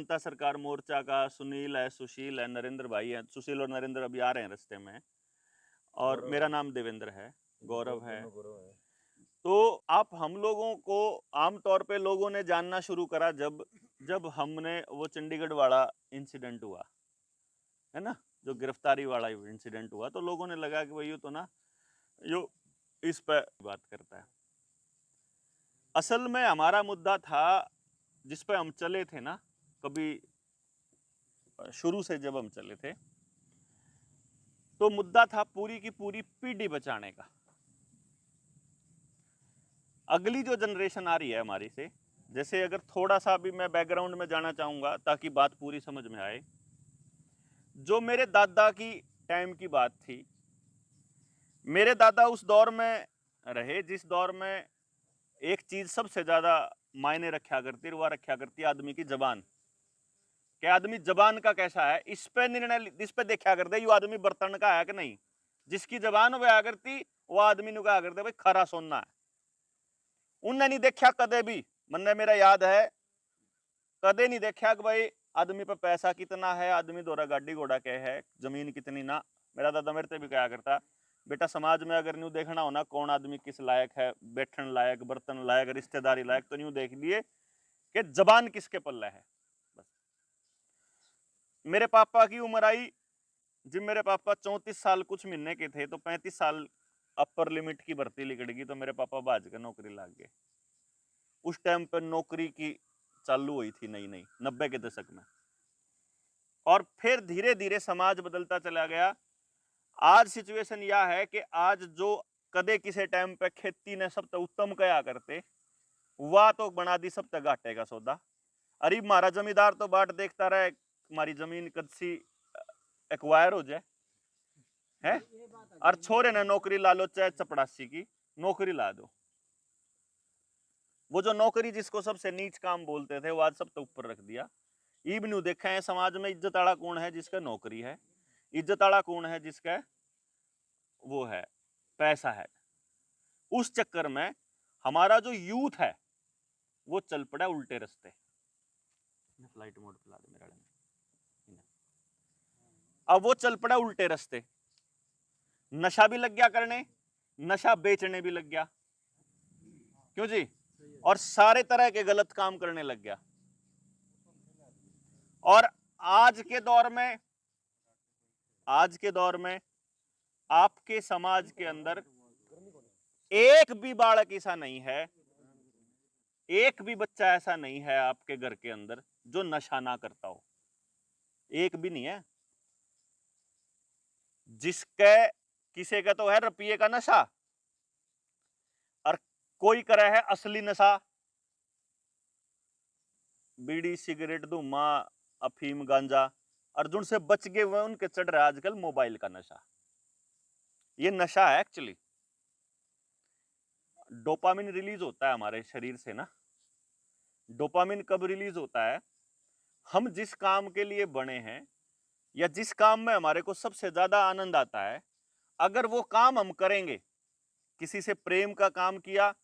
जनता सरकार मोर्चा का सुनील है, सुशील है, नरेंद्र भाई है। सुशील और नरेंद्र अभी आ रहे हैं रास्ते में। और मेरा नाम देवेंद्र है, गौरव है। तो आप हम लोगों को आमतौर पे लोगों ने जानना शुरू करा जब हमने वो चंडीगढ़ वाला इंसिडेंट हुआ है ना, जो गिरफ्तारी वाला इंसिडेंट हुआ, तो लोगों ने लगा कि भाई ये तो ना यो इस पे बात करता है। असल में हमारा मुद्दा था जिस पे हम चले थे ना, कभी शुरू से जब हम चले थे, तो मुद्दा था पूरी की पूरी पीढ़ी बचाने का। अगली जो जनरेशन आ रही है हमारी से, जैसे अगर थोड़ा सा भी मैं बैकग्राउंड में जाना चाहूंगा ताकि बात पूरी समझ में आए। जो मेरे दादा की टाइम की बात थी, मेरे दादा उस दौर में रहे जिस दौर में एक चीज सबसे ज्यादा मायने रखा करती, वह रखा करती आदमी की जबान। कि आदमी जबान का कैसा है, इस पे निर्णय, इस पे देखा करते यू आदमी बर्तन का है कि नहीं। जिसकी जबान वह करती वो आदमी नु कहा करते भाई खरा सोना है। उनने नहीं देखा कदे भी, मन मेरा याद है कदे नहीं देखा कि भाई आदमी पे पैसा कितना है, आदमी द्वारा गाड़ी घोड़ा क्या है, जमीन कितनी ना। मेरा दादा मेरे से भी कहा करता बेटा समाज में अगर न्यू देखना हो ना कौन आदमी किस लायक है, बैठन लायक, बर्तन लायक, रिश्तेदारी लायक, तो न्यू देख लिए कि जबान किसके पल्ले है। बस मेरे पापा की उम्र आई, जब मेरे पापा 34 साल कुछ महीने के थे, तो 35 साल अपर लिमिट की भर्ती लिकड़ गई, तो मेरे पापा भाज के नौकरी लाग गए। उस टाइम पर नौकरी की चालू हुई थी नई नई 90 के दशक में। और फिर धीरे धीरे समाज बदलता चला गया। आज सिचुएशन यह है कि आज जो कदे किसी टाइम पे खेती ने सबसे उत्तम कया करते, वह तो बना दी सबसे घाटे का सौदा। अरे हमारा जमींदार तो बाट देखता रहे हमारी जमीन कद सी एक्वायर हो जाए है, और छोरे ने नौकरी ला लो चाहे चपड़ासी की नौकरी ला दो। वो जो नौकरी जिसको सबसे नीच काम बोलते थे वो आज सब तो ऊपर रख दिया। इबनू देखा है समाज में इज्जत आला कौन है जिसका नौकरी है, इज्जत आला कौन है जिसका वो है पैसा है। उस चक्कर में हमारा जो यूथ है वो चल पड़ा उल्टे रास्ते। फ्लाइट मोड पे ला दे मेरा। अब वो चल पड़ा उल्टे रास्ते, नशा भी लग गया करने, नशा बेचने भी लग गया, क्यों जी, और सारे तरह के गलत काम करने लग गया। और आज के दौर में आपके समाज के अंदर एक भी बालक ऐसा नहीं है, एक भी बच्चा ऐसा नहीं है आपके घर के अंदर जो नशा ना करता हो। एक भी नहीं है। जिसके किसी का तो है रुपये का नशा, और कोई करे है असली नशा, बीड़ी सिगरेट धूमा अफीम गांजा। अर्जुन से बच गए हुए उनके चढ़ रहा है आजकल मोबाइल का नशा। ये नशा है एक्चुअली। डोपामिन रिलीज होता है हमारे शरीर से ना। डोपामिन कब रिलीज होता है, हम जिस काम के लिए बने हैं या जिस काम में हमारे को सबसे ज्यादा आनंद आता है, अगर वो काम हम करेंगे, किसी से प्रेम का काम किया,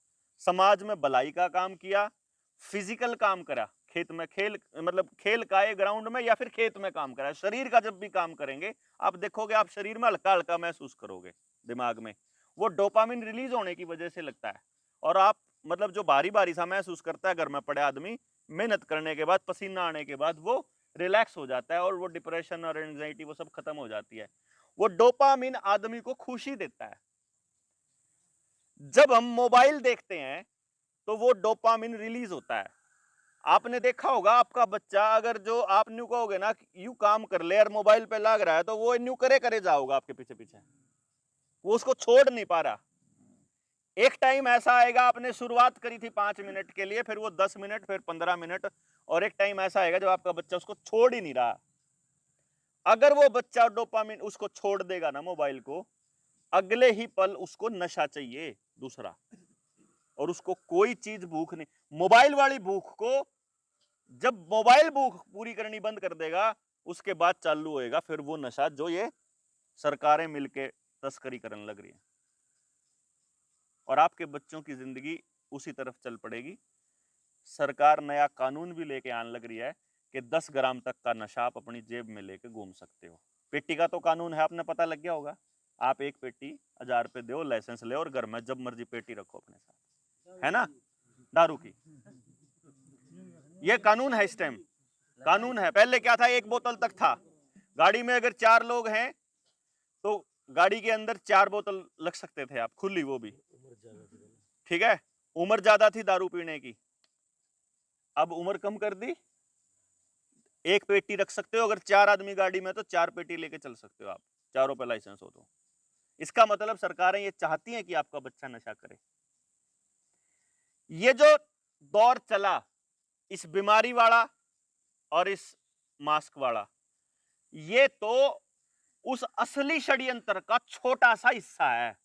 समाज में भलाई का काम किया, फिजिकल काम करा, खेत में खेल मतलब खेल का ग्राउंड में या फिर खेत में काम करा, शरीर का जब भी काम करेंगे आप देखोगे आप शरीर में हल्का हल्का महसूस करोगे, दिमाग में वो डोपामिन रिलीज होने की वजह से लगता है। और आप मतलब जो भारी भारी सा महसूस करता है घर में पड़े आदमी, मेहनत करने के बाद पसीना आने के बाद वो रिलैक्स हो जाता है और वो डिप्रेशन और एंजाइटी वो सब खत्म हो जाती है। वो डोपामिन आदमी को खुशी देता है। जब हम मोबाइल देखते हैं तो वो डोपामिन रिलीज होता है। आपने देखा होगा आपका बच्चा अगर जो आप न्यू कहोगे ना यू काम कर ले और मोबाइल पे लग रहा है तो वो न्यू करे जाओगा आपके पीछे पीछे, वो उसको छोड़ नहीं पा रहा। एक टाइम ऐसा आएगा, आपने शुरुआत करी थी 5 मिनट के लिए, फिर वो 10 मिनट, फिर 15 मिनट, और एक टाइम ऐसा आएगा जब आपका बच्चा उसको छोड़ ही नहीं रहा। अगर वो बच्चा डोपामिन उसको छोड़ देगा ना मोबाइल को, अगले ही पल उसको नशा चाहिए दूसरा, और उसको कोई चीज भूख नहीं। मोबाइल वाली भूख को जब मोबाइल भूख पूरी करनी बंद कर देगा उसके बाद चालू होएगा फिर वो नशा जो ये सरकारें मिलके तस्करी करने लग रही है, और आपके बच्चों की जिंदगी उसी तरफ चल पड़ेगी। सरकार नया कानून भी लेके आने लग रही है कि 10 ग्राम तक का नशा आप अपनी जेब में लेके घूम सकते हो। पेटी का तो कानून है, आपने पता लग गया होगा। आप एक पेटी 1000 रुपए दो, लाइसेंस ले और घर में जब मर्जी पेटी रखो अपने साथ, है ना, दारू की। ये कानून है, इस टाइम कानून है। पहले क्या था, 1 बोतल तक था। गाड़ी में अगर 4 लोग हैं तो गाड़ी के अंदर 4 बोतल लग सकते थे आप, खुली, वो भी ठीक है। उम्र ज्यादा थी दारू पीने की, अब उम्र कम कर दी, 1 पेटी रख सकते हो। अगर 4 आदमी गाड़ी में तो 4 पेटी लेके चल सकते हो आप, चारों पे लाइसेंस हो तो। इसका मतलब सरकारें ये चाहती हैं कि आपका बच्चा नशा करे। ये जो दौर चला इस बीमारी वाला और इस मास्क वाला, ये तो उस असली षड्यंत्र का छोटा सा हिस्सा है।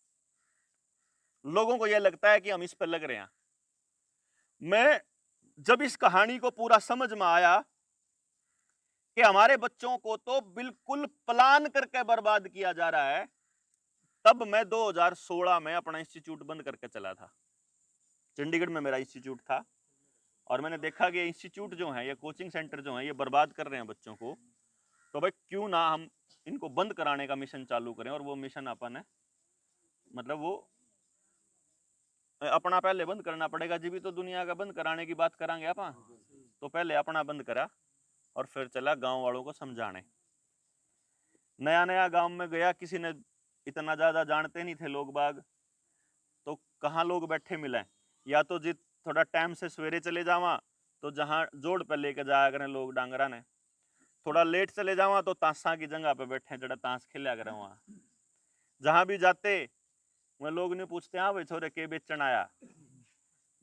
लोगों को यह लगता है कि हम इस पर लग रहे हैं। मैं जब इस कहानी को पूरा समझ में आया कि हमारे बच्चों को तो बिल्कुल प्लान करके बर्बाद किया जा रहा है, तब मैं 2016 में अपना इंस्टीट्यूट बंद करके चला था। चंडीगढ़ में मेरा इंस्टीट्यूट था और मैंने देखा कि इंस्टीट्यूट जो है, ये कोचिंग सेंटर जो है, ये बर्बाद कर रहे हैं बच्चों को। तो भाई क्यों ना हम इनको बंद कराने का मिशन चालू करें। और वो मिशन अपन है, मतलब वो अपना पहले बंद करना पड़ेगा जी, भी तो दुनिया का बंद कराने की बात करांगे अपन। तो पहले अपना बंद करा और फिर चला गांव वालों को समझाने। नया नया गांव में गया, किसी ने इतना ज्यादा जानते नहीं थे लोग बाग, तो कहाँ लोग बैठे मिले, या तो जी थोड़ा टाइम से सवेरे चले जावा तो जहाँ जोड़ पे लेके जाया करें लोग डांगरा ने, थोड़ा लेट चले जावा तो ताशा की जगह पे बैठे जड़ा ताश खेला करें वहां। जहां भी जाते वह लोग ने पूछते, हाँ भाई छोरे के बेचन आया।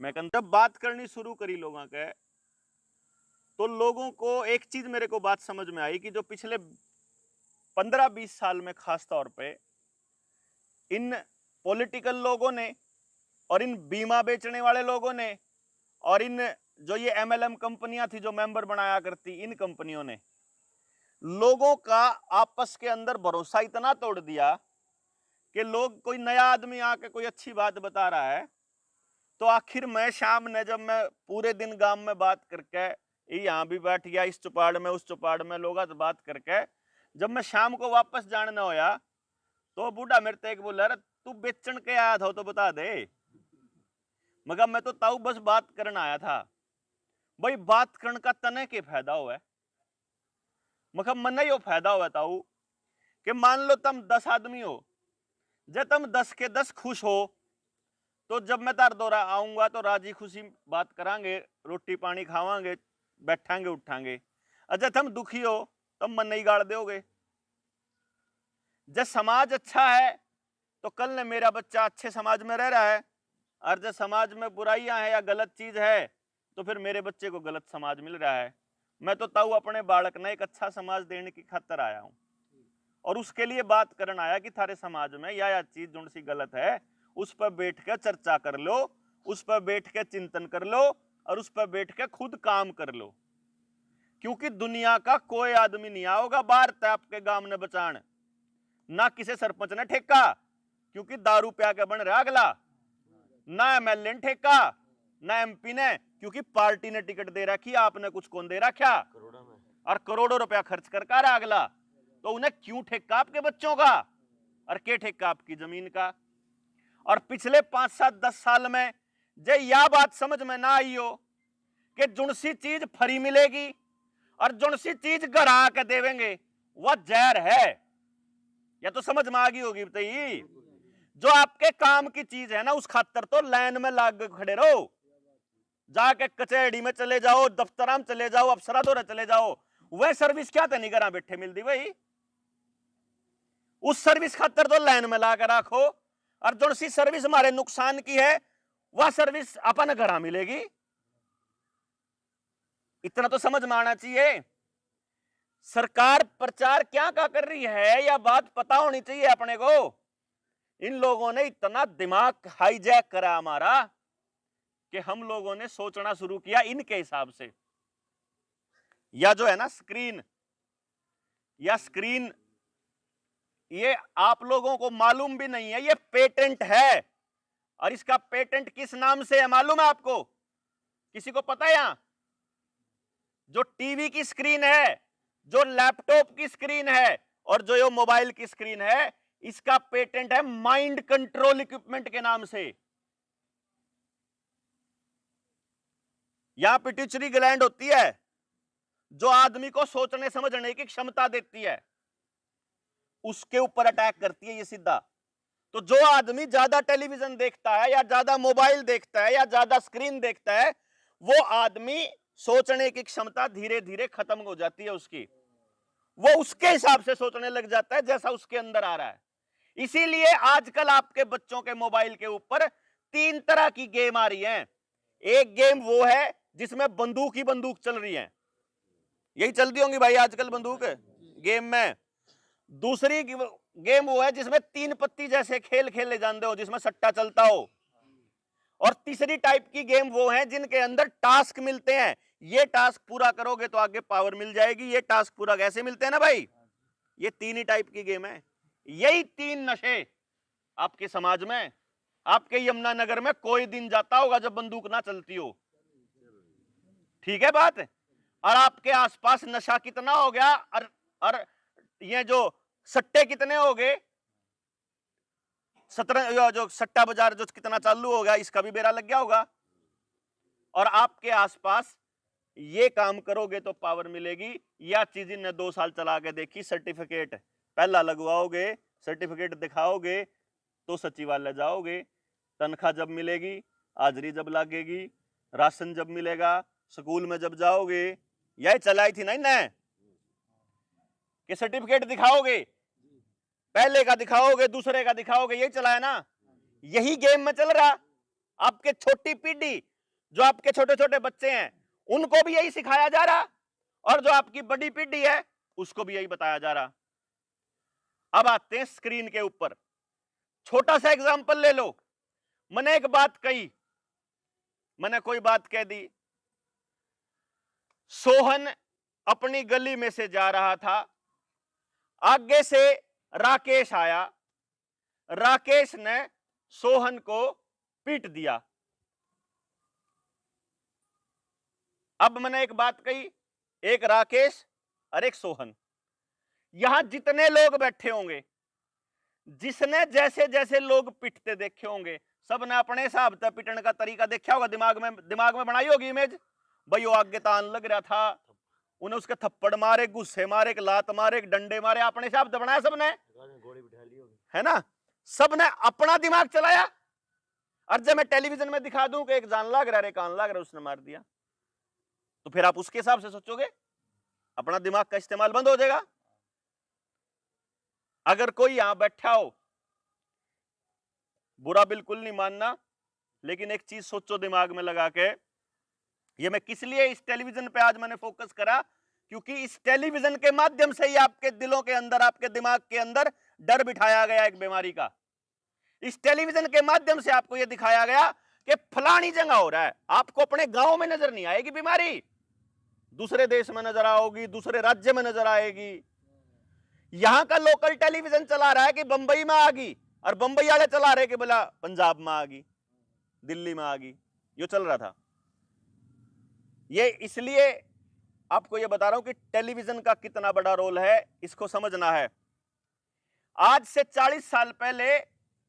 मैं जब बात करनी शुरू करी लोगों के, तो लोगों को एक चीज मेरे को बात समझ में आई कि जो पिछले 15-20 साल में खास तौर पे इन पॉलिटिकल लोगों ने और इन बीमा बेचने वाले लोगों ने और इन जो ये MLM कंपनियां थी जो मेंबर बनाया करती, इन कंपनियों ने लोगों का आपस के अंदर भरोसा इतना तोड़ दिया कि लोग, कोई नया आदमी आके कोई अच्छी बात बता रहा है तो आखिर मैं शाम ने, जब मैं पूरे दिन गांव में बात करके, यहाँ भी बैठ गया इस चौपाड़ में उस चौपाड़ में लोग बात करके, जब मैं शाम को वापस जाना होया तो बूढ़ा मेरे तक बोला, अरे तू बेचन के आया था तो बता दे। मगर मैं तो ताऊ बस बात करना आया था। भाई बात करने का तने के फायदा हुआ है, मगर मन यो फायदा हुआ ताऊ कि मान लो तुम 10 आदमी हो, जब तुम 10 के 10 खुश हो तो जब मैं तार दौरा आऊंगा तो राजी खुशी बात करांगे, रोटी पानी खावांगे, बैठांगे उठांगे। अच्छा तुम दुखी हो तुम मन नहीं गाड़ दोगे। जब समाज अच्छा है तो कल ने मेरा बच्चा अच्छे समाज में रह रहा है, और जब समाज में बुराइयां हैं या गलत चीज है तो फिर मेरे बच्चे को गलत समाज मिल रहा है। मैं तो ताऊ अपने बालक ने एक अच्छा समाज देने की खातिर आया हूं और उसके लिए बात करना आया कि थारे समाज में या चीज जो सी गलत है उस पर बैठ के चर्चा कर लो, उस पर बैठ के चिंतन कर लो और उस पर बैठ के खुद काम कर लो। क्योंकि दुनिया का कोई आदमी नहीं आओगा बाहर तय आपके गांव ने बचान, ना किसी सरपंच ने ठेका, क्योंकि दारू पिया के बन रहा अगला, ना MLA ने ठेका, ना MP ने, क्योंकि पार्टी ने टिकट दे रखी, आपने कुछ कौन दे रखा, और करोड़ों रुपया खर्च कर रहा अगला। तो उन्हें क्यों ठेका आपके बच्चों का, और क्या ठेका आपकी जमीन का। और पिछले 5-7-10 साल में जे यह बात समझ में ना आई हो कि जुनसी चीज फ्री मिलेगी और जुनसी चीज घर आके देवेंगे वह जहर है, या तो समझ में आ गई होगी। बताइए, जो आपके काम की चीज है ना उस खातर तो लाइन में लाग खड़े रहो, जाके कचहरी में चले जाओ, दफ्तर में चले जाओ, अफसरा दौरा चले जाओ, वह सर्विस क्या नहीं करा बैठे मिलती भाई। उस सर्विस खातर तो लाइन में लाकर रखो, और जो सी सर्विस हमारे नुकसान की है वह सर्विस अपन घर मिलेगी। इतना तो समझ में आना चाहिए। सरकार प्रचार क्या कर रही है या बात पता होनी चाहिए अपने को। इन लोगों ने इतना दिमाग हाईजैक करा हमारा कि हम लोगों ने सोचना शुरू किया इनके हिसाब से। या जो है ना स्क्रीन, या स्क्रीन, ये आप लोगों को मालूम भी नहीं है, ये पेटेंट है। और इसका पेटेंट किस नाम से है मालूम है आपको? किसी को पता है? यहां जो टीवी की स्क्रीन है, जो लैपटॉप की स्क्रीन है और जो ये मोबाइल की स्क्रीन है, इसका पेटेंट है माइंड कंट्रोल इक्विपमेंट के नाम से। यहां पिट्यूटरी ग्लैंड होती है जो आदमी को सोचने समझने की क्षमता देती है, उसके ऊपर अटैक करती है ये सीधा। तो जो आदमी ज्यादा टेलीविजन देखता है या ज्यादा मोबाइल देखता है या ज्यादा स्क्रीन देखता है, वो आदमी सोचने की क्षमता धीरे धीरे खत्म हो जाती है उसकी। वो उसके हिसाब से सोचने लग जाता है जैसा उसके अंदर आ रहा है। इसीलिए आजकल आपके बच्चों के मोबाइल के ऊपर 3 तरह की गेम आ रही हैं। एक गेम वो है जिसमें बंदूक ही बंदूक चल रही है, यही चलती होंगी भाई आजकल बंदूक गेम में। दूसरी गेम वो है जिसमें 3 पत्ती जैसे खेल खेले जाते हो, जिसमें सट्टा चलता हो। और तीसरी टाइप की गेम वो है जिनके अंदर टास्क मिलते हैं, ये टास्क पूरा करोगे तो आगे पावर मिल जाएगी, ये टास्क पूरा कैसे मिलते हैं ना भाई। ये 3 ही टाइप की गेम है। यही 3 नशे आपके समाज में, आपके यमुनानगर में कोई दिन जाता होगा जब बंदूक ना चलती हो, ठीक है बात। और आपके आसपास नशा कितना हो गया, और ये जो सट्टे कितने हो गए, 17 जो सट्टा बाजार जो कितना चालू हो गया, इसका भी बेड़ा लग गया होगा। और आपके आसपास ये काम करोगे तो पावर मिलेगी। यह चीज इन्हें 2 साल चला के देखी, सर्टिफिकेट पहला लगवाओगे, सर्टिफिकेट दिखाओगे तो सचिवालय जाओगे, तनख्वाह जब मिलेगी, हाजिरी जब लगेगी, राशन जब मिलेगा, स्कूल में जब जाओगे, यही चलाई थी ना इन्हें कि सर्टिफिकेट दिखाओगे, पहले का दिखाओगे, दूसरे का दिखाओगे, यही चला है ना। यही गेम में चल रहा। आपके छोटी पीढ़ी, जो आपके छोटे छोटे बच्चे हैं, उनको भी यही सिखाया जा रहा, और जो आपकी बड़ी पीढ़ी है उसको भी यही बताया जा रहा। अब आते हैं स्क्रीन के ऊपर। छोटा सा एग्जांपल ले लो। मैंने एक बात कही, मैंने कोई बात कह दी, सोहन अपनी गली में से जा रहा था, आगे से राकेश आया, राकेश ने सोहन को पीट दिया। अब मैंने एक बात कही, एक राकेश और एक सोहन। यहां जितने लोग बैठे होंगे, जिसने जैसे जैसे लोग पिटते देखे होंगे, सबने अपने हिसाब से पिटने का तरीका देखा होगा, दिमाग में बनाई होगी इमेज। भाई वो आगे तान लग रहा था, उन्हें उसके थप्पड़ मारे, गुस्से मारे, एक लात मारे, एक डंडे मारे, अपने हिसाब से बनाया सबने, है ना। सबने अपना दिमाग चलाया। और जब मैं टेलीविजन में दिखा दूं कि एक जान लाग रहा है, कान लाग रहा है, उसने मार दिया, तो फिर आप उसके हिसाब से सोचोगे, अपना दिमाग का इस्तेमाल बंद हो जाएगा। अगर कोई यहां बैठा हो, बुरा बिल्कुल नहीं मानना, लेकिन एक चीज सोचो दिमाग में लगा के, ये मैं किस लिए इस टेलीविजन पे आज मैंने फोकस करा, क्योंकि इस टेलीविजन के माध्यम से ही आपके दिलों के अंदर, आपके दिमाग के अंदर डर बिठाया गया एक बीमारी का। इस टेलीविजन के माध्यम से आपको यह दिखाया गया कि फलानी जगह हो रहा है, आपको अपने गांव में नजर नहीं आएगी बीमारी, दूसरे देश में नजर आओगी, दूसरे राज्य में नजर आएगी। यहां का लोकल टेलीविजन चला रहा है कि बंबई में आ गई, और बंबई वाले चला रहे कि बोला पंजाब में आ गई, दिल्ली में आ गई, ये चल रहा था। ये इसलिए आपको ये बता रहा हूं कि टेलीविजन का कितना बड़ा रोल है, इसको समझना है। आज से 40 साल पहले,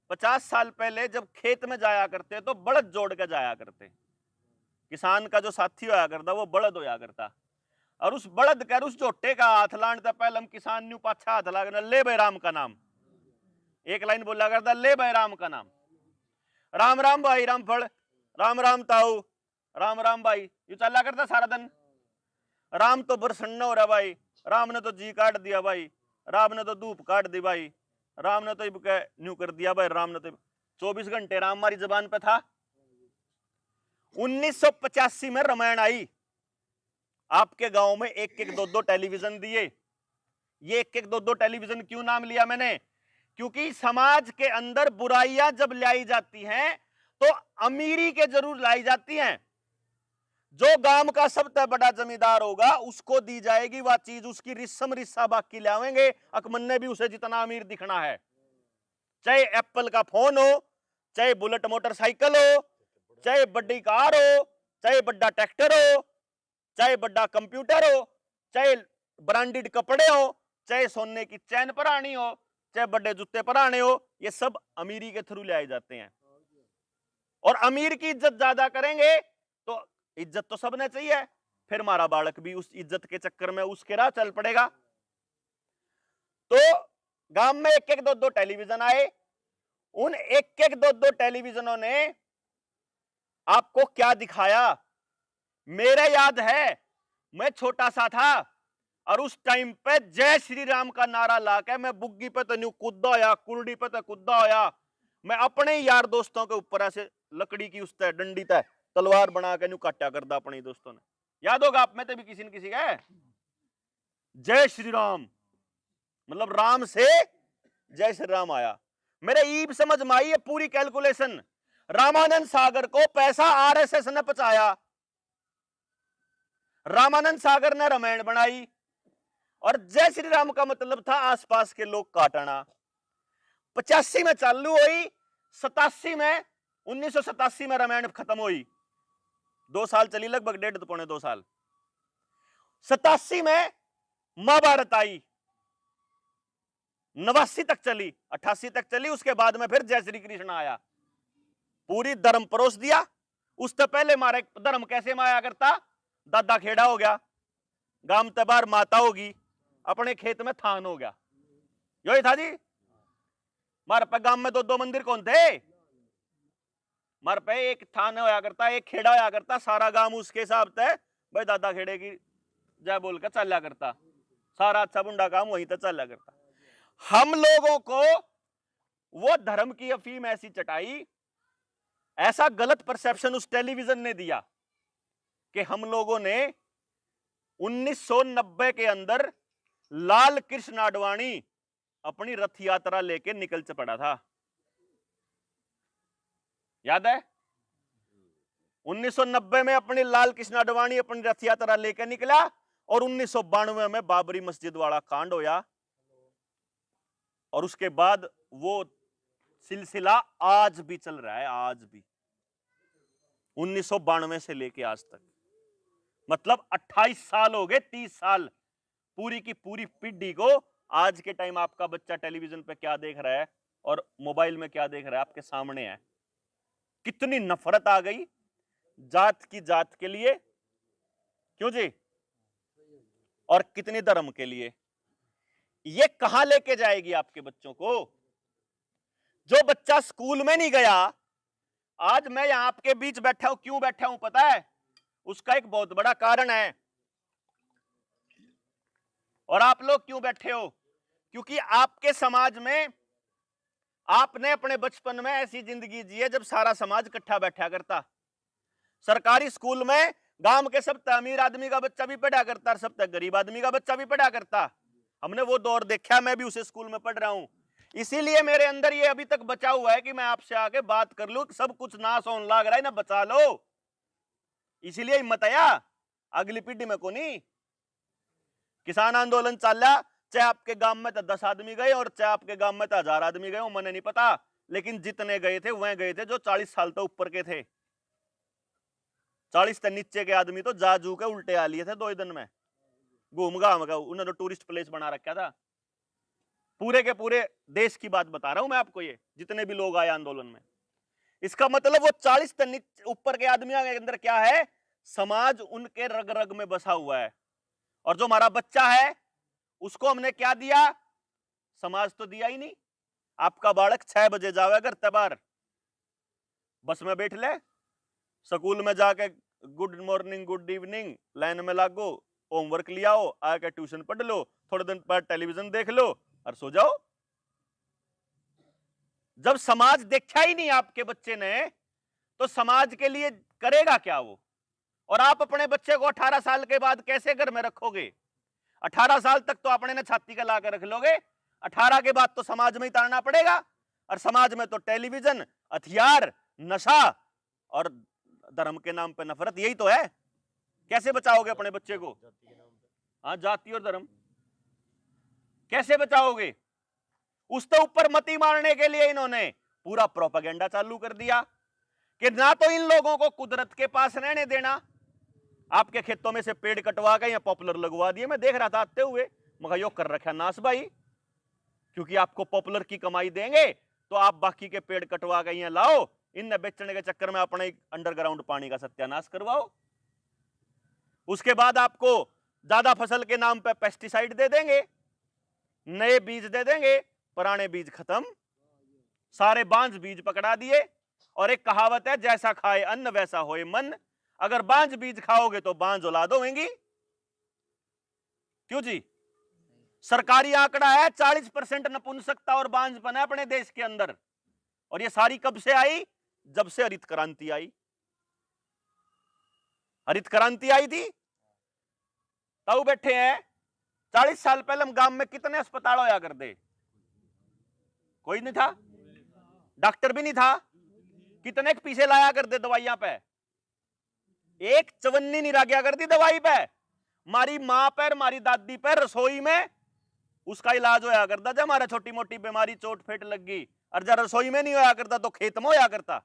50 साल पहले जब खेत में जाया करते तो बड़द जोड़ के जाया करते। किसान का जो साथी होया करता वो बड़द होया करता, और उस बड़द कर उस जोटे का हाथ लाने पहले हम किसान न्यू पाछा हाथ लागना, ले भाई राम का नाम, एक लाइन बोला करता, ले भाई राम का नाम, राम राम भाई राम फल, राम राम ताऊ, राम राम भाई, ये चला करता सारा दिन। राम तो बरसन्न हो रहा भाई, राम ने तो जी काट दिया भाई, राम ने तो धूप काट दी भाई, राम ने तो न्यू कर दिया भाई, राम ने तो 24 घंटे राम हमारी जबान पे था। 1985 में रामायण आई, आपके गांव में एक एक दो दो टेलीविजन दिए। ये एक एक दो दो टेलीविजन क्यों नाम लिया मैंने, क्योंकि समाज के अंदर बुराइयां जब लाई जाती हैं तो अमीरी के जरूर लाई जाती हैं। जो गांव का सबसे बड़ा जमींदार होगा उसको दी जाएगी वह चीज, उसकी रिस्सम रिस्सा बाकी लावेंगे, अकमन ने भी उसे जितना अमीर दिखना है, चाहे एप्पल का फोन हो, चाहे बुलेट मोटरसाइकिल हो, चाहे बड़ी कार हो, चाहे बड़ा ट्रैक्टर हो, चाहे बड़ा कंप्यूटर हो, चाहे ब्रांडेड कपड़े हो, चाहे सोने की चैन परानी हो, चाहे बड़े जूते पराने हो, ये सब अमीरी के थ्रू ले आए जाते हैं। और अमीर की इज्जत ज्यादा करेंगे तो इज्जत तो सबने चाहिए, फिर हमारा बालक भी उस इज्जत के चक्कर में उसके राह चल पड़ेगा। तो गांव में एक एक दो दो टेलीविजन आए, उन एक एक दो दो टेलीविजनों ने आपको क्या दिखाया? मेरे याद है मैं छोटा सा था और उस टाइम पे जय श्री राम का नारा लाके मैं बुग्गी पे तो न्यू कूदा होया, कुर्डी पे तो कूदा होया, मैं अपने यार दोस्तों के ऊपर ऐसे लकड़ी की उस डंडी तय तलवार बना के न्यू काटा करदा अपने दोस्तों ने। याद होगा आप में तो भी किसी न किसी का जय श्री राम, मतलब राम से जय श्री राम आया। मेरे ईब समझ में आई है पूरी कैलकुलेशन। रामानंद सागर को पैसा आरएसएस ने पहुंचाया, रामानंद सागर ने रामायण बनाई और जय श्री राम का मतलब था आसपास के लोग काटना। 85 में चालू हुई, 87 में 1987 में रामायण खत्म हुई, 2 साल चली, लगभग 1.5 पौने 2 साल। 87 में महाभारत आई, 89 तक चली, 88 तक चली, उसके बाद में फिर जय श्री कृष्ण आया, पूरी धर्म परोस दिया। उससे पहले हमारे धर्म कैसे माया करता? दादा खेड़ा हो गया, गांव तबार माता होगी, अपने खेत में थान हो गया, यही था जी। हमारे पे गांव में 2-2 मंदिर कौन थे? हमारे पे एक थान होया करता, एक खेड़ा होया करता, सारा गांव उसके हिसाब से भाई दादा खेड़े की जय बोल के चला करता, सारा अच्छा बुंडा काम वहीं तक चला करता। हम लोगों को वो धर्म की अफीम ऐसी चटाई, ऐसा गलत परसेप्शन उस टेलीविजन ने दिया कि हम लोगों ने 1990 के अंदर लाल कृष्ण आडवाणी अपनी रथ यात्रा लेके निकल से पड़ा था, याद है? 1990 में अपनी लाल कृष्ण आडवाणी अपनी रथ यात्रा लेकर निकला और 1992 में बाबरी मस्जिद वाला कांड होया और उसके बाद वो सिलसिला आज भी चल रहा है, आज भी 1992 से लेके आज तक, मतलब 28 साल हो गए, 30 साल पूरी की पूरी पीढ़ी को। आज के टाइम आपका बच्चा टेलीविजन पे क्या देख रहा है और मोबाइल में क्या देख रहा है आपके सामने है। कितनी नफरत आ गई जात की जात के लिए, क्यों जी, और कितनी धर्म के लिए। ये कहां लेके जाएगी आपके बच्चों को? जो बच्चा स्कूल में नहीं गया, आज मैं यहां आपके बीच बैठा हूं, क्यों बैठा हूं पता है? उसका एक बहुत बड़ा कारण है। और आप लोग क्यों बैठे हो? क्योंकि आपके समाज में आपने अपने बचपन में ऐसी जिंदगी जी है जब सारा समाज इकट्ठा बैठा करता। सरकारी स्कूल में गांव के सबसे अमीर आदमी का बच्चा भी पढ़ा करता और सबसे गरीब आदमी का बच्चा भी पढ़ा करता। हमने वो दौर देखा, मैं भी उसे स्कूल में पढ़ रहा हूं, इसीलिए मेरे अंदर ये अभी तक बचा हुआ है कि मैं आपसे आके बात कर लूं। सब कुछ नाश होने लग रहा है ना, बचा लो, इसीलिए हिम्मत आया अगली पीढ़ी में को नहीं। किसान आंदोलन चला, चाहे आपके गांव में तो 10 आदमी गए और चाहे आपके गांव में तो 1000 आदमी गए, मैंने नहीं पता, लेकिन जितने गए थे वह गए थे जो 40 साल तो ऊपर के थे। 40 से नीचे के आदमी तो जाजू के उल्टे आ लिए थे 2 दिन में, घूम घाम का उन्होंने तो टूरिस्ट प्लेस बना रखा था। पूरे के पूरे देश की बात बता रहा हूं मैं आपको, ये जितने भी लोग आए आंदोलन में। इसका मतलब वो 40 से ऊपर के आदमियों के अंदर क्या है? समाज उनके रग रग में बसा हुआ है। और जो हमारा बच्चा है उसको हमने क्या दिया? समाज तो दिया ही नहीं। आपका बालक 6 बजे जावे घर तबार, बस में बैठ ले, स्कूल में जाके good morning good evening line में लागो, होमवर्क लिया हो, आके ट्यूशन पढ़ लो, थोड़े दिन बाद टेलीविजन देख लो और सो जाओ। जब समाज देखा ही नहीं आपके बच्चे ने, तो समाज के लिए करेगा क्या वो? और आप अपने बच्चे को 18 साल के बाद कैसे घर में रखोगे? 18 साल तक तो अपने ने छाती का ला कर रख लोगे, 18 के बाद तो समाज में ही तारना पड़ेगा। और समाज में तो टेलीविजन, हथियार, नशा और धर्म के नाम पे नफरत, यही तो है। कैसे बचाओगे अपने बच्चे को? हाँ, जाति और धर्म कैसे बचाओगे? उसके ऊपर मती मारने के लिए इन्होंने पूरा प्रोपेगेंडा चालू कर दिया कि ना तो इन लोगों को कुदरत के पास रहने देना, आपके खेतों में से पेड़ कटवा के या पॉपुलर लगवा दिए। मैं देख रहा था आते हुए, मगर यो कर रखा नास भाई, क्योंकि आपको पॉपुलर की कमाई देंगे तो आप बाकी के पेड़ कटवा के यहाँ लाओ, इन्हें बेचने के चक्कर में अपने अंडरग्राउंड पानी का सत्यानाश करवाओ। उसके बाद आपको ज्यादा फसल के नाम पे पेस्टिसाइड दे देंगे, नए बीज दे देंगे, पुराने बीज खत्म, सारे बांझ बीज पकड़ा दिए। और एक कहावत है, जैसा खाए अन्न वैसा होए मन। अगर बांझ बीज खाओगे तो बांझ औलाद होंगी। क्यों जी? सरकारी आंकड़ा है 40% नपुंसकता और बांझपन है अपने देश के अंदर। और ये सारी कब से आई? जब से हरित क्रांति आई। हरित क्रांति आई थी तब बैठे हैं। 40 साल पहले हम गांव में कितने अस्पताल होया करते? कोई नहीं था, डॉक्टर भी नहीं था। कितने पीछे लाया करते दवाइयां पे? एक चवन्नी नहीं रह करती दवाई पे। मारी मां पर, मारी दादी पर रसोई में उसका इलाज होया करता। जब हमारा छोटी मोटी बीमारी चोट फेट लग गई, और जब रसोई में नहीं होया करता तो खेत में होया करता,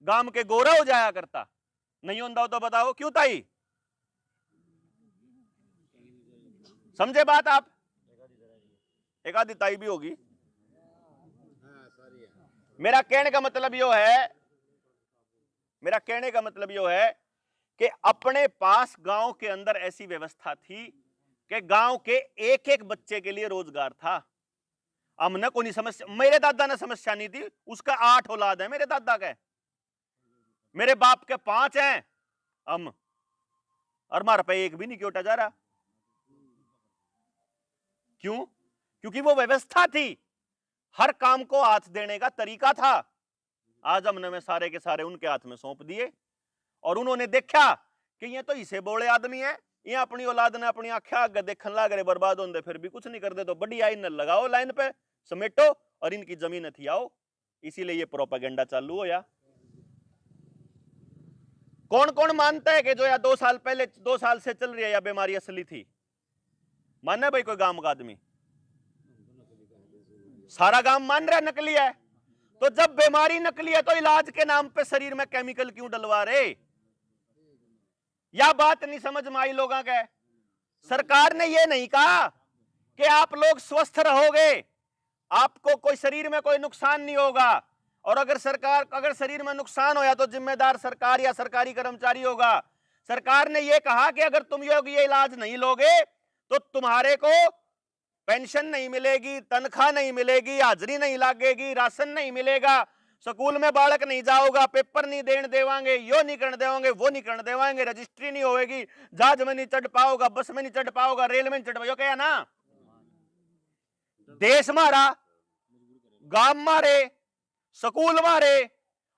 गांव के गोरा हो जाया करता। नहीं होता हो तो बताओ क्यों ताई? समझे बात आप? एक आधी ताई भी होगी। मेरा कहने का मतलब यो है कि अपने पास गांव के अंदर ऐसी व्यवस्था थी कि गांव के एक एक बच्चे के लिए रोजगार था। हमने कोई समस्या, मेरे दादा ने समस्या नहीं थी, उसका 8 औलाद है मेरे दादा के, मेरे बाप के 5 हैं हम, और हमारे पे एक भी नहीं क्यों जा रहा। क्यों? क्योंकि वो व्यवस्था थी, हर काम को हाथ देने का तरीका था। आज हमने में सारे के सारे उनके हाथ में सौंप दिए, और उन्होंने देखा कि ये तो इसे बोले आदमी है, ये अपनी औलाद ने अपनी आंखें आगे देखने लग रहे, बर्बाद होंगे, फिर भी कुछ नहीं कर दे, तो बढ़िया इन लगाओ लाइन पे, समेटो और इनकी जमीन थी आओ। इसीलिए ये प्रोपेगेंडा चालू होया। कौन कौन मानता है कि जो या 2 साल पहले 2 साल से चल रही है या बीमारी असली थी? माने भाई कोई गांव का आदमी? सारा गांव मान रहा नकली है। तो जब बीमारी नकली है तो इलाज के नाम पे शरीर में केमिकल क्यों डलवा रहे? या बात नहीं समझ में आई लोगों के? सरकार ने ये नहीं कहा कि आप लोग स्वस्थ रहोगे, आपको कोई शरीर में कोई नुकसान नहीं होगा, और अगर शरीर में नुकसान होया तो जिम्मेदार सरकार या सरकारी कर्मचारी होगा। सरकार ने यह कहा कि अगर तुम ये इलाज नहीं लोगे तो तुम्हारे को पेंशन नहीं मिलेगी, तनख्वाह नहीं मिलेगी, हाजिरी नहीं लगेगी, राशन नहीं मिलेगा, स्कूल में बालक नहीं जाओगा, पेपर नहीं देने देवांगे, यो नहीं करने देवांगे, वो नहीं करने देवांगे, रजिस्ट्री नहीं होगी, जहाज में नहीं चढ़ पाओगा, बस में नहीं चढ़ पाओगा, रेल में नहीं चढ़ पाओगे। क्या ना देश मारा, गांव मारे, स्कूल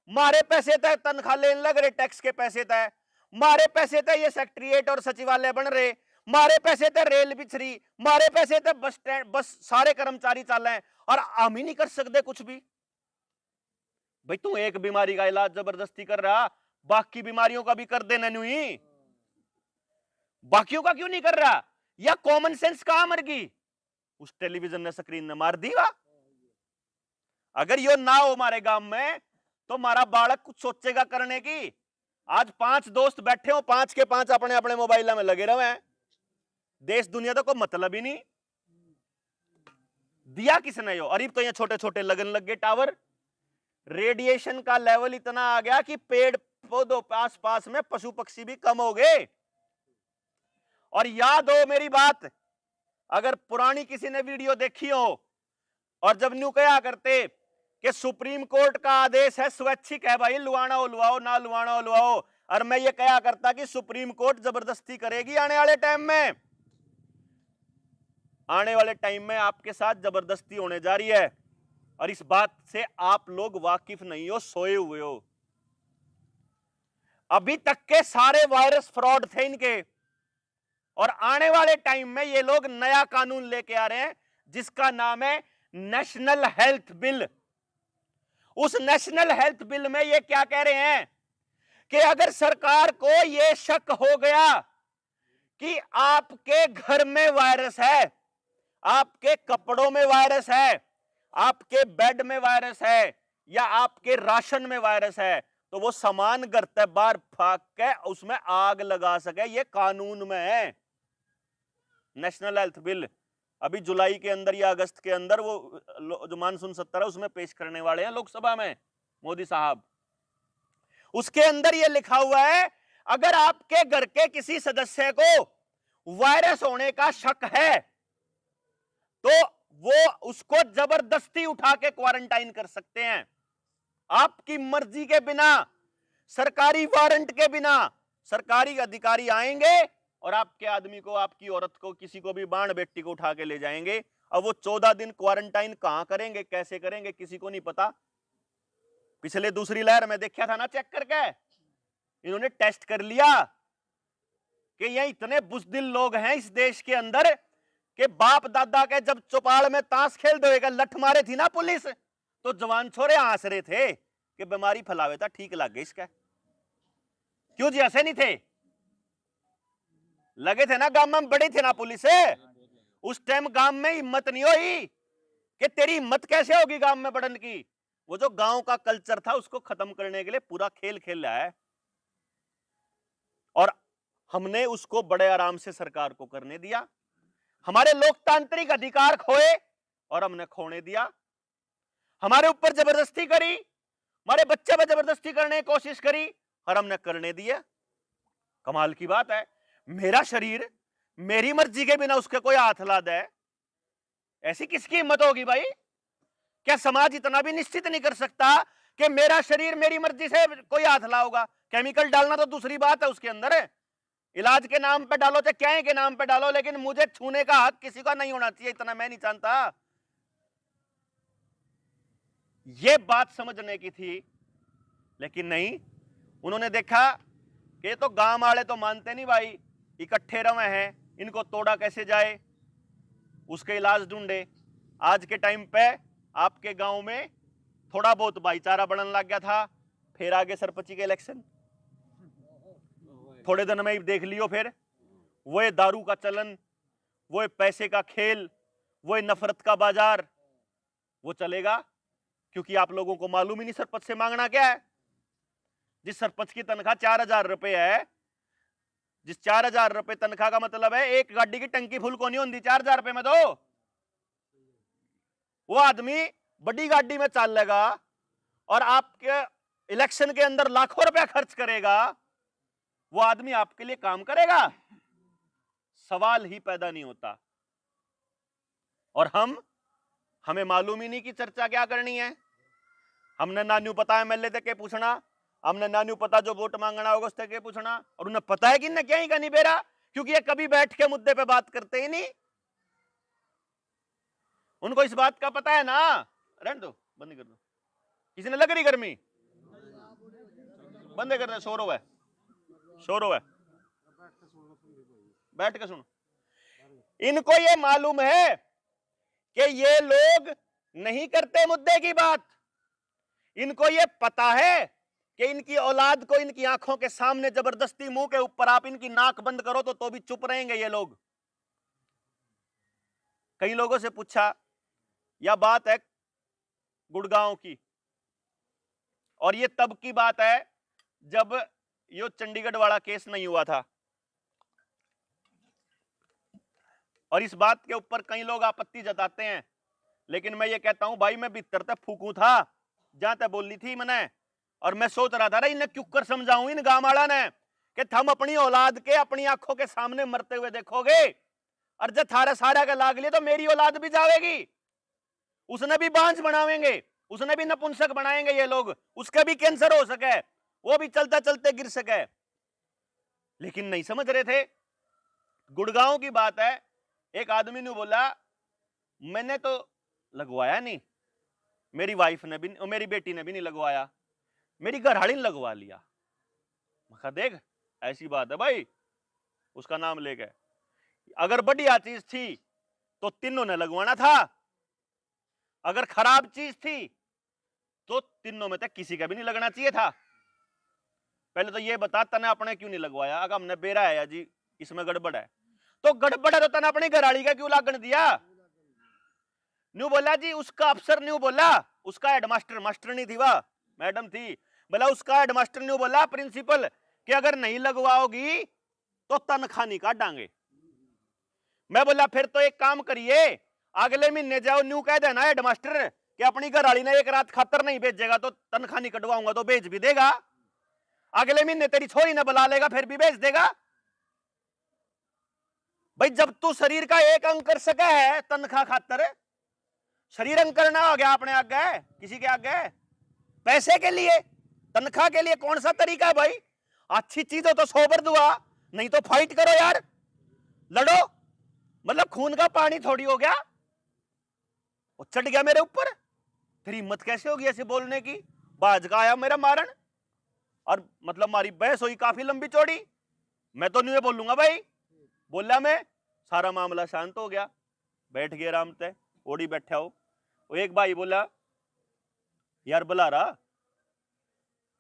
मारे पैसे तय तनख्वाह लेने लग रहे, टैक्स के पैसे तय मारे, पैसे तय ये सेक्रेटरिएट और सचिवालय बन रहे, मारे पैसे तय रेल बिछरी, मारे पैसे तय बस स्टैंड, बस सारे कर्मचारी चाले, और हम ही नहीं कर सकते कुछ भी। भाई तू एक बीमारी का इलाज जबरदस्ती कर रहा, बाकी बीमारियों का भी कर देना नहीं, बाकियों का क्यों नहीं कर रहा? या कॉमन सेंस कहां मर गई? उस टेलीविजन ने स्क्रीन ने मार दी। अगर यो ना हो हमारे गांव में तो हमारा बालक कुछ सोचेगा करने की। आज 5 दोस्त बैठे हो, 5 के 5 अपने अपने मोबाइल में लगे रहे हैं, देश दुनिया तो कोई मतलब ही नहीं। दिया किसने यो? अरे तो ये छोटे छोटे लगन लग गए टावर, रेडिएशन का लेवल इतना आ गया कि पेड़ पौधों आस पास में पशु पक्षी भी कम हो गए। और याद हो मेरी बात, अगर पुरानी किसी ने वीडियो देखी हो, और जब न्यू कहा करते कि सुप्रीम कोर्ट का आदेश है, स्वैच्छिक है भाई, लुआना हो लुआओ, ना लुआना हो लुआओ, और मैं ये कहा करता कि सुप्रीम कोर्ट जबरदस्ती करेगी आने वाले टाइम में। आने वाले टाइम में आपके साथ जबरदस्ती होने जा रही है, और इस बात से आप लोग वाकिफ नहीं हो, सोए हुए हो। अभी तक के सारे वायरस फ्रॉड थे इनके, और आने वाले टाइम में ये लोग नया कानून लेके आ रहे हैं जिसका नाम है नेशनल हेल्थ बिल। उस नेशनल हेल्थ बिल में ये क्या कह रहे हैं कि अगर सरकार को ये शक हो गया कि आपके घर में वायरस है, आपके कपड़ों में वायरस है, आपके बेड में वायरस है, या आपके राशन में वायरस है, तो वो सामान घर ते बाहर फाक के उसमें आग लगा सके, ये कानून में है। नेशनल हेल्थ बिल अभी जुलाई के अंदर या अगस्त के अंदर वो जो मानसून सत्र है उसमें पेश करने वाले हैं लोकसभा में मोदी साहब। उसके अंदर ये लिखा हुआ है, अगर आपके घर के किसी सदस्य को वायरस होने का शक है तो वो उसको जबरदस्ती उठा के क्वारंटाइन कर सकते हैं, आपकी मर्जी के बिना, सरकारी वारंट के बिना। सरकारी अधिकारी आएंगे और आपके आदमी को, आपकी औरत को, किसी को भी, बाण बेटी को उठा के ले जाएंगे। अब वो 14 दिन क्वारंटाइन कहां करेंगे, कैसे करेंगे, किसी को नहीं पता। पिछले दूसरी लहर में देखा था ना, चेक करके इन्होंने टेस्ट कर लिया कि ये इतने बुज़दिल लोग हैं इस देश के अंदर कि बाप दादा के जब चौपाल में ताश खेल देगा लठ मारे थी ना पुलिस, तो जवान छोरे हंस रहे थे कि बीमारी फैलावे था, ठीक लग गई इसका। क्यों जी ऐसे नहीं थे? लगे थे ना, गांव में बड़े थे ना पुलिस है। उस टाइम गांव में हिम्मत नहीं हुई कि तेरी हिम्मत कैसे होगी गांव में बढ़न की। वो जो गांव का कल्चर था उसको खत्म करने के लिए पूरा खेल खेल रहा है, और हमने उसको बड़े आराम से सरकार को करने दिया। हमारे लोकतांत्रिक अधिकार खोए और हमने खोने दिया। हमारे ऊपर जबरदस्ती करी, हमारे बच्चे पर जबरदस्ती करने की कोशिश करी और हमने करने दिया। कमाल की बात है, मेरा शरीर मेरी मर्जी के बिना उसके कोई हाथ ला दे, ऐसी किसकी हिम्मत होगी भाई? क्या समाज इतना भी निश्चित नहीं कर सकता कि मेरा शरीर मेरी मर्जी से कोई हाथ लाओगा? केमिकल डालना तो दूसरी बात है, उसके अंदर है इलाज के नाम पे डालो चाहे क्या के नाम पे डालो, लेकिन मुझे छूने का हक किसी का नहीं होना चाहिए, इतना मैं नहीं जानता। ये बात समझने की थी, लेकिन नहीं, उन्होंने देखा कि ये तो गांव वाले तो मानते नहीं भाई, इकट्ठे रवे हैं, इनको तोड़ा कैसे जाए, उसके इलाज ढूंढे। आज के टाइम पे आपके गांव में थोड़ा बहुत भाईचारा बढ़ने लग गया था, फिर आगे सरपंची के इलेक्शन, थोड़े दिन में ही देख लियो, फिर वो दारू का चलन, वो पैसे का खेल, वो नफरत का बाजार, वो चलेगा। क्योंकि आप लोगों को मालूम ही नहीं सरपंच से मांगना क्या है। जिस सरपंच की तनख्वाह 4,000 रुपए है, जिस 4,000 रुपए तनख्वाह का मतलब है एक गाड़ी की टंकी फुल को नहीं होती 4,000 रुपए में, तो वो आदमी बड़ी गाड़ी में चल लेगा और आपके इलेक्शन के अंदर लाखों रुपया खर्च करेगा, वो आदमी आपके लिए काम करेगा? सवाल ही पैदा नहीं होता। और हमें मालूम ही नहीं कि चर्चा क्या करनी है। हमने नान्यू पता एमएलए तक के पूछना, हमने नान्यू पता जो वोट मांगना होगा उससे के पूछना, और उन्हें पता है कि इन्हें क्या ही का नहीं बेरा, क्योंकि ये कभी बैठ के मुद्दे पे बात करते ही नहीं। उनको इस बात का पता है ना। रहने दो, बंद कर दो। किसी ने लग रही गर्मी, बंद कर दे, शोर है, शोर है, बैठ के सुनो। इनको ये मालूम है कि ये लोग नहीं करते मुद्दे की बात। इनको ये पता है कि इनकी औलाद को इनकी आंखों के सामने जबरदस्ती मुंह के ऊपर आप इनकी नाक बंद करो तो भी चुप रहेंगे ये लोग। कई लोगों से पूछा, यह बात है गुड़गांव की, और ये तब की बात है जब ये चंडीगढ़ वाला केस नहीं हुआ था, और इस बात के ऊपर कई लोग आपत्ति जताते हैं, लेकिन मैं ये कहता हूं भाई, मैं भीतर तक फूकू था जहां तक बोली थी मैंने, और मैं सोच रहा था इन्हें क्यों कर समझाऊं इन गांव वाला ने कि थम अपनी औलाद के अपनी आंखों के सामने मरते हुए देखोगे, और जब थारा सारा का लाग लिए तो मेरी औलाद भी जाएगी, उसने भी बांझ बनावेंगे, उसने भी नपुंसक बनाएंगे ये लोग, उसका भी कैंसर हो सके, वो भी चलते चलते गिर सके। लेकिन नहीं समझ रहे थे। गुड़गांव की बात है, एक आदमी ने बोला मैंने तो लगवाया नहीं, मेरी वाइफ ने भी, मेरी बेटी ने भी नहीं लगवाया, मेरी घरवाली ने लगवा लिया। मैं कहा देख ऐसी बात है भाई, उसका नाम ले गए। अगर बढ़िया चीज थी तो तीनों ने लगवाना था, अगर खराब चीज थी तो तीनों में तक किसी का भी नहीं लगना चाहिए था। पहले तो ये बता तने अपने क्यों नहीं लगवाया? अगर हमने बेरा है जी इसमें गड़बड़ है, तो गड़बड़ है तो तने अपनी घरवाली का क्यों लागण दिया? न्यू बोला जी, उसका अफसर न्यू बोला, उसका हेडमास्टर, मास्टर नहीं थी वह मैडम थी, बोला उसका हेडमास्टर ने बोला प्रिंसिपल कि अगर नहीं लगवाओगी तो तनख्वाह नहीं काटांगे। मैं बोला फिर तो एक काम करिए, अगले महीने जाओ न्यू कह देना हेडमास्टर कि अपनी घरवाली ने एक रात खातर नहीं भेजेगा तो तनख्वाह नहीं कटवाऊंगा, तो भेज भी देगा। अगले महीने तेरी छोरी ने बुला लेगा फिर भी भेज देगा। भाई जब तू शरीर का एक अंग कर सका है तनख्वाह खातर, शरीर अंग करना हो गया अपने आगे किसी के आगे पैसे के लिए, तनख्वाह के लिए कौन सा तरीका है भाई? अच्छी चीज हो तो सोबर दुआ, नहीं तो फाइट करो यार, लड़ो। मतलब खून का पानी थोड़ी हो गया। वो चढ़ गया मेरे ऊपर, तेरी हिम्मत कैसे होगी ऐसे बोलने की? बाज का आया मेरा मारन, और मतलब हमारी बहस हुई काफी लंबी चौड़ी। मैं तो नहीं बोलूंगा भाई, बोला मैं, सारा मामला शांत हो गया, बैठ गए आराम से, ओढ़ी बैठा हो। वो एक भाई बोला यार बुलारा,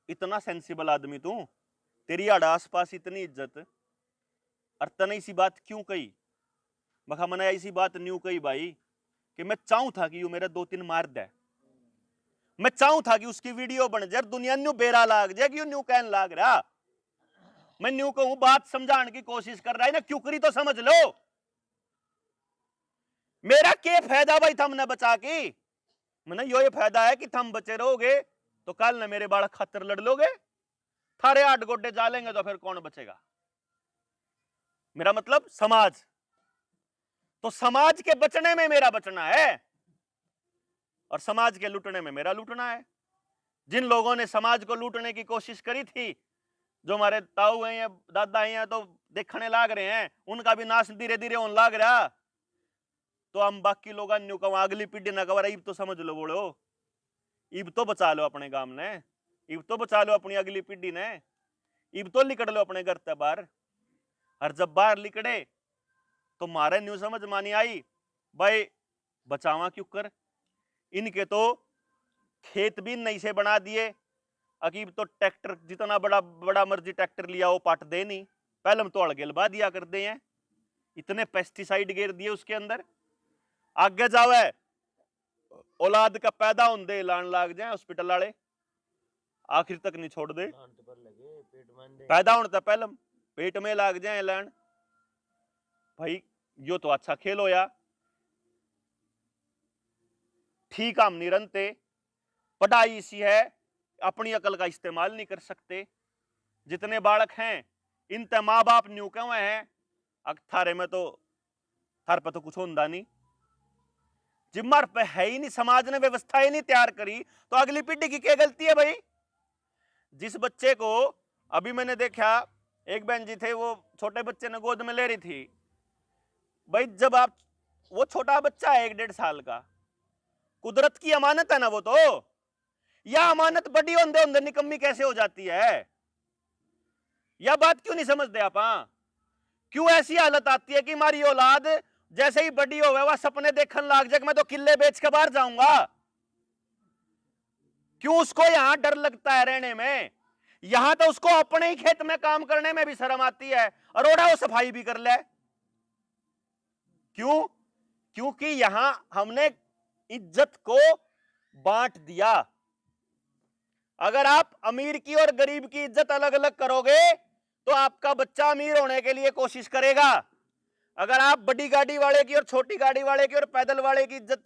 इतना सेंसिबल आदमी तू, तेरी आड़ा आस पास इतनी इज्जत, और तने इसी बात क्यों कही? मखा मैंने ऐसी बात न्यू कही भाई कि मैं चाहूं था कि यू मेरे 2-3 मार दे, मैं चाहूं था कि उसकी वीडियो बन जाए, दुनिया न्यू बेरा लाग जाए कि यू न्यू कहन लाग रहा। मैं न्यू कहूं बात समझाने की कोशिश कर रहा है ना, क्यों करी तो समझ लो। मेरा क्या फायदा भाई थमने बचा की? मैंने यो फायदा है कि थम बचे रहोगे तो कल न मेरे बाल खातर लड़ लोगे, थारे 8 गोड्डे जालेंगे तो फिर कौन बचेगा? मेरा मतलब समाज, तो समाज के बचने में मेरा बचना है और समाज के लूटने में मेरा लूटना है। जिन लोगों ने समाज को लूटने की कोशिश करी थी, जो हमारे ताऊ हैं या दादा हैं तो देखने लाग रहे हैं, उनका भी नाश धीरे धीरे होने लाग रहा। तो हम बाकी लोग अगली पीढ़ी ना कवर, इब तो समझ लो बोलो, इब तो बचा लो अपने गांव ने, इब तो बचा लो अपनी अगली पीढ़ी ने, इब तो लिकड़ लो अपने घर से बाहर। और जब बाहर लिकड़े तो मारे न्यू समझ मानी आई भाई बचावा क्यों कर, इनके तो खेत भी नहीं से बना दिए। अकीब तो ट्रैक्टर जितना बड़ा बड़ा मर्जी ट्रैक्टर लिया वो पाट दे नहीं, पहले हम तो अड़गेलबा दिया कर दे हैं, इतने पेस्टिसाइड गिर दिए उसके अंदर। आगे जावे औलाद का पैदा होंदे लान लाग जाए हॉस्पिटल वाले, आखिर तक नहीं छोड़ दे, पैदा होने तक पहले पेट में लाग जाए लान। भाई यो तो अच्छा खेल होया, ठीक हम निरंते पढ़ाई इसी है, अपनी अकल का इस्तेमाल नहीं कर सकते। जितने बालक हैं इनते माँ बाप न्यू क्यों हैं, थारे में तो थार पे तो कुछ होता नहीं, जिम्मार पे है ही नहीं, समाज ने व्यवस्था ही नहीं तैयार करी, तो अगली पीढ़ी की क्या गलती है भाई? जिस बच्चे को अभी मैंने देखा, एक बहन जी थे, वो छोटे बच्चे ने गोद में ले रही थी। भाई जब आप, वो छोटा बच्चा है 1-1.5 साल का, कुदरत की अमानत है ना वो तो, या अमानत बड़ी होंदे होंदे निकम्मी कैसे हो जाती है? यह बात क्यों नहीं समझते आप? क्यों ऐसी हालत आती है कि हमारी औलाद जैसे ही बड़ी हो वह सपने देखने लाग जाए मैं तो किले बेच के बाहर जाऊंगा? क्यों उसको यहां डर लगता है रहने में? यहां तो उसको अपने ही खेत में काम करने में भी शर्म आती है, और ओढ़ा वो सफाई भी कर ले। क्यों? क्योंकि यहां हमने इज्जत को बांट दिया। अगर आप अमीर की और गरीब की इज्जत अलग अलग करोगे तो आपका बच्चा अमीर होने के लिए कोशिश करेगा। अगर आप बड़ी गाड़ी वाले की और छोटी गाड़ी वाले की और पैदल वाले की इज्जत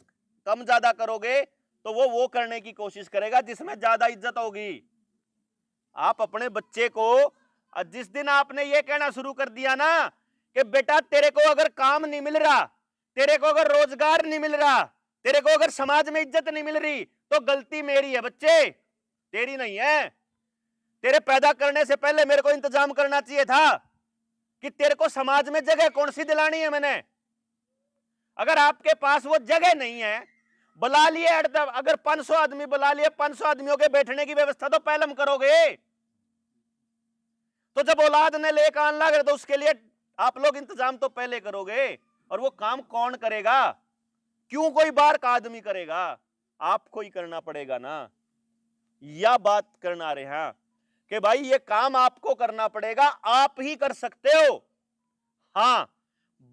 कम ज्यादा करोगे तो वो करने की कोशिश करेगा जिसमें ज्यादा इज्जत होगी। आप अपने बच्चे को, जिस दिन आपने ये कहना शुरू कर दिया ना कि बेटा तेरे को अगर काम नहीं मिल रहा, तेरे को अगर रोजगार नहीं मिल रहा, तेरे को अगर समाज में इज्जत नहीं मिल रही, तो गलती मेरी है बच्चे, तेरी नहीं है। तेरे पैदा करने से पहले मेरे को इंतजाम करना चाहिए था कि तेरे को समाज में जगह कौन सी दिलानी है मैंने। अगर आपके पास वो जगह नहीं है, बुला लिए, अगर 500 आदमी बुला लिए, 500 आदमियों के बैठने की व्यवस्था तो पहले हम करोगे। तो जब औलाद ने लेकर आने लगे तो उसके लिए आप लोग इंतजाम तो पहले करोगे, और वो काम कौन करेगा? क्यों कोई बाहर का आदमी करेगा? आपको ही करना पड़ेगा ना। यह बात करना रहे हैं कि भाई ये काम आपको करना पड़ेगा, आप ही कर सकते हो। हाँ,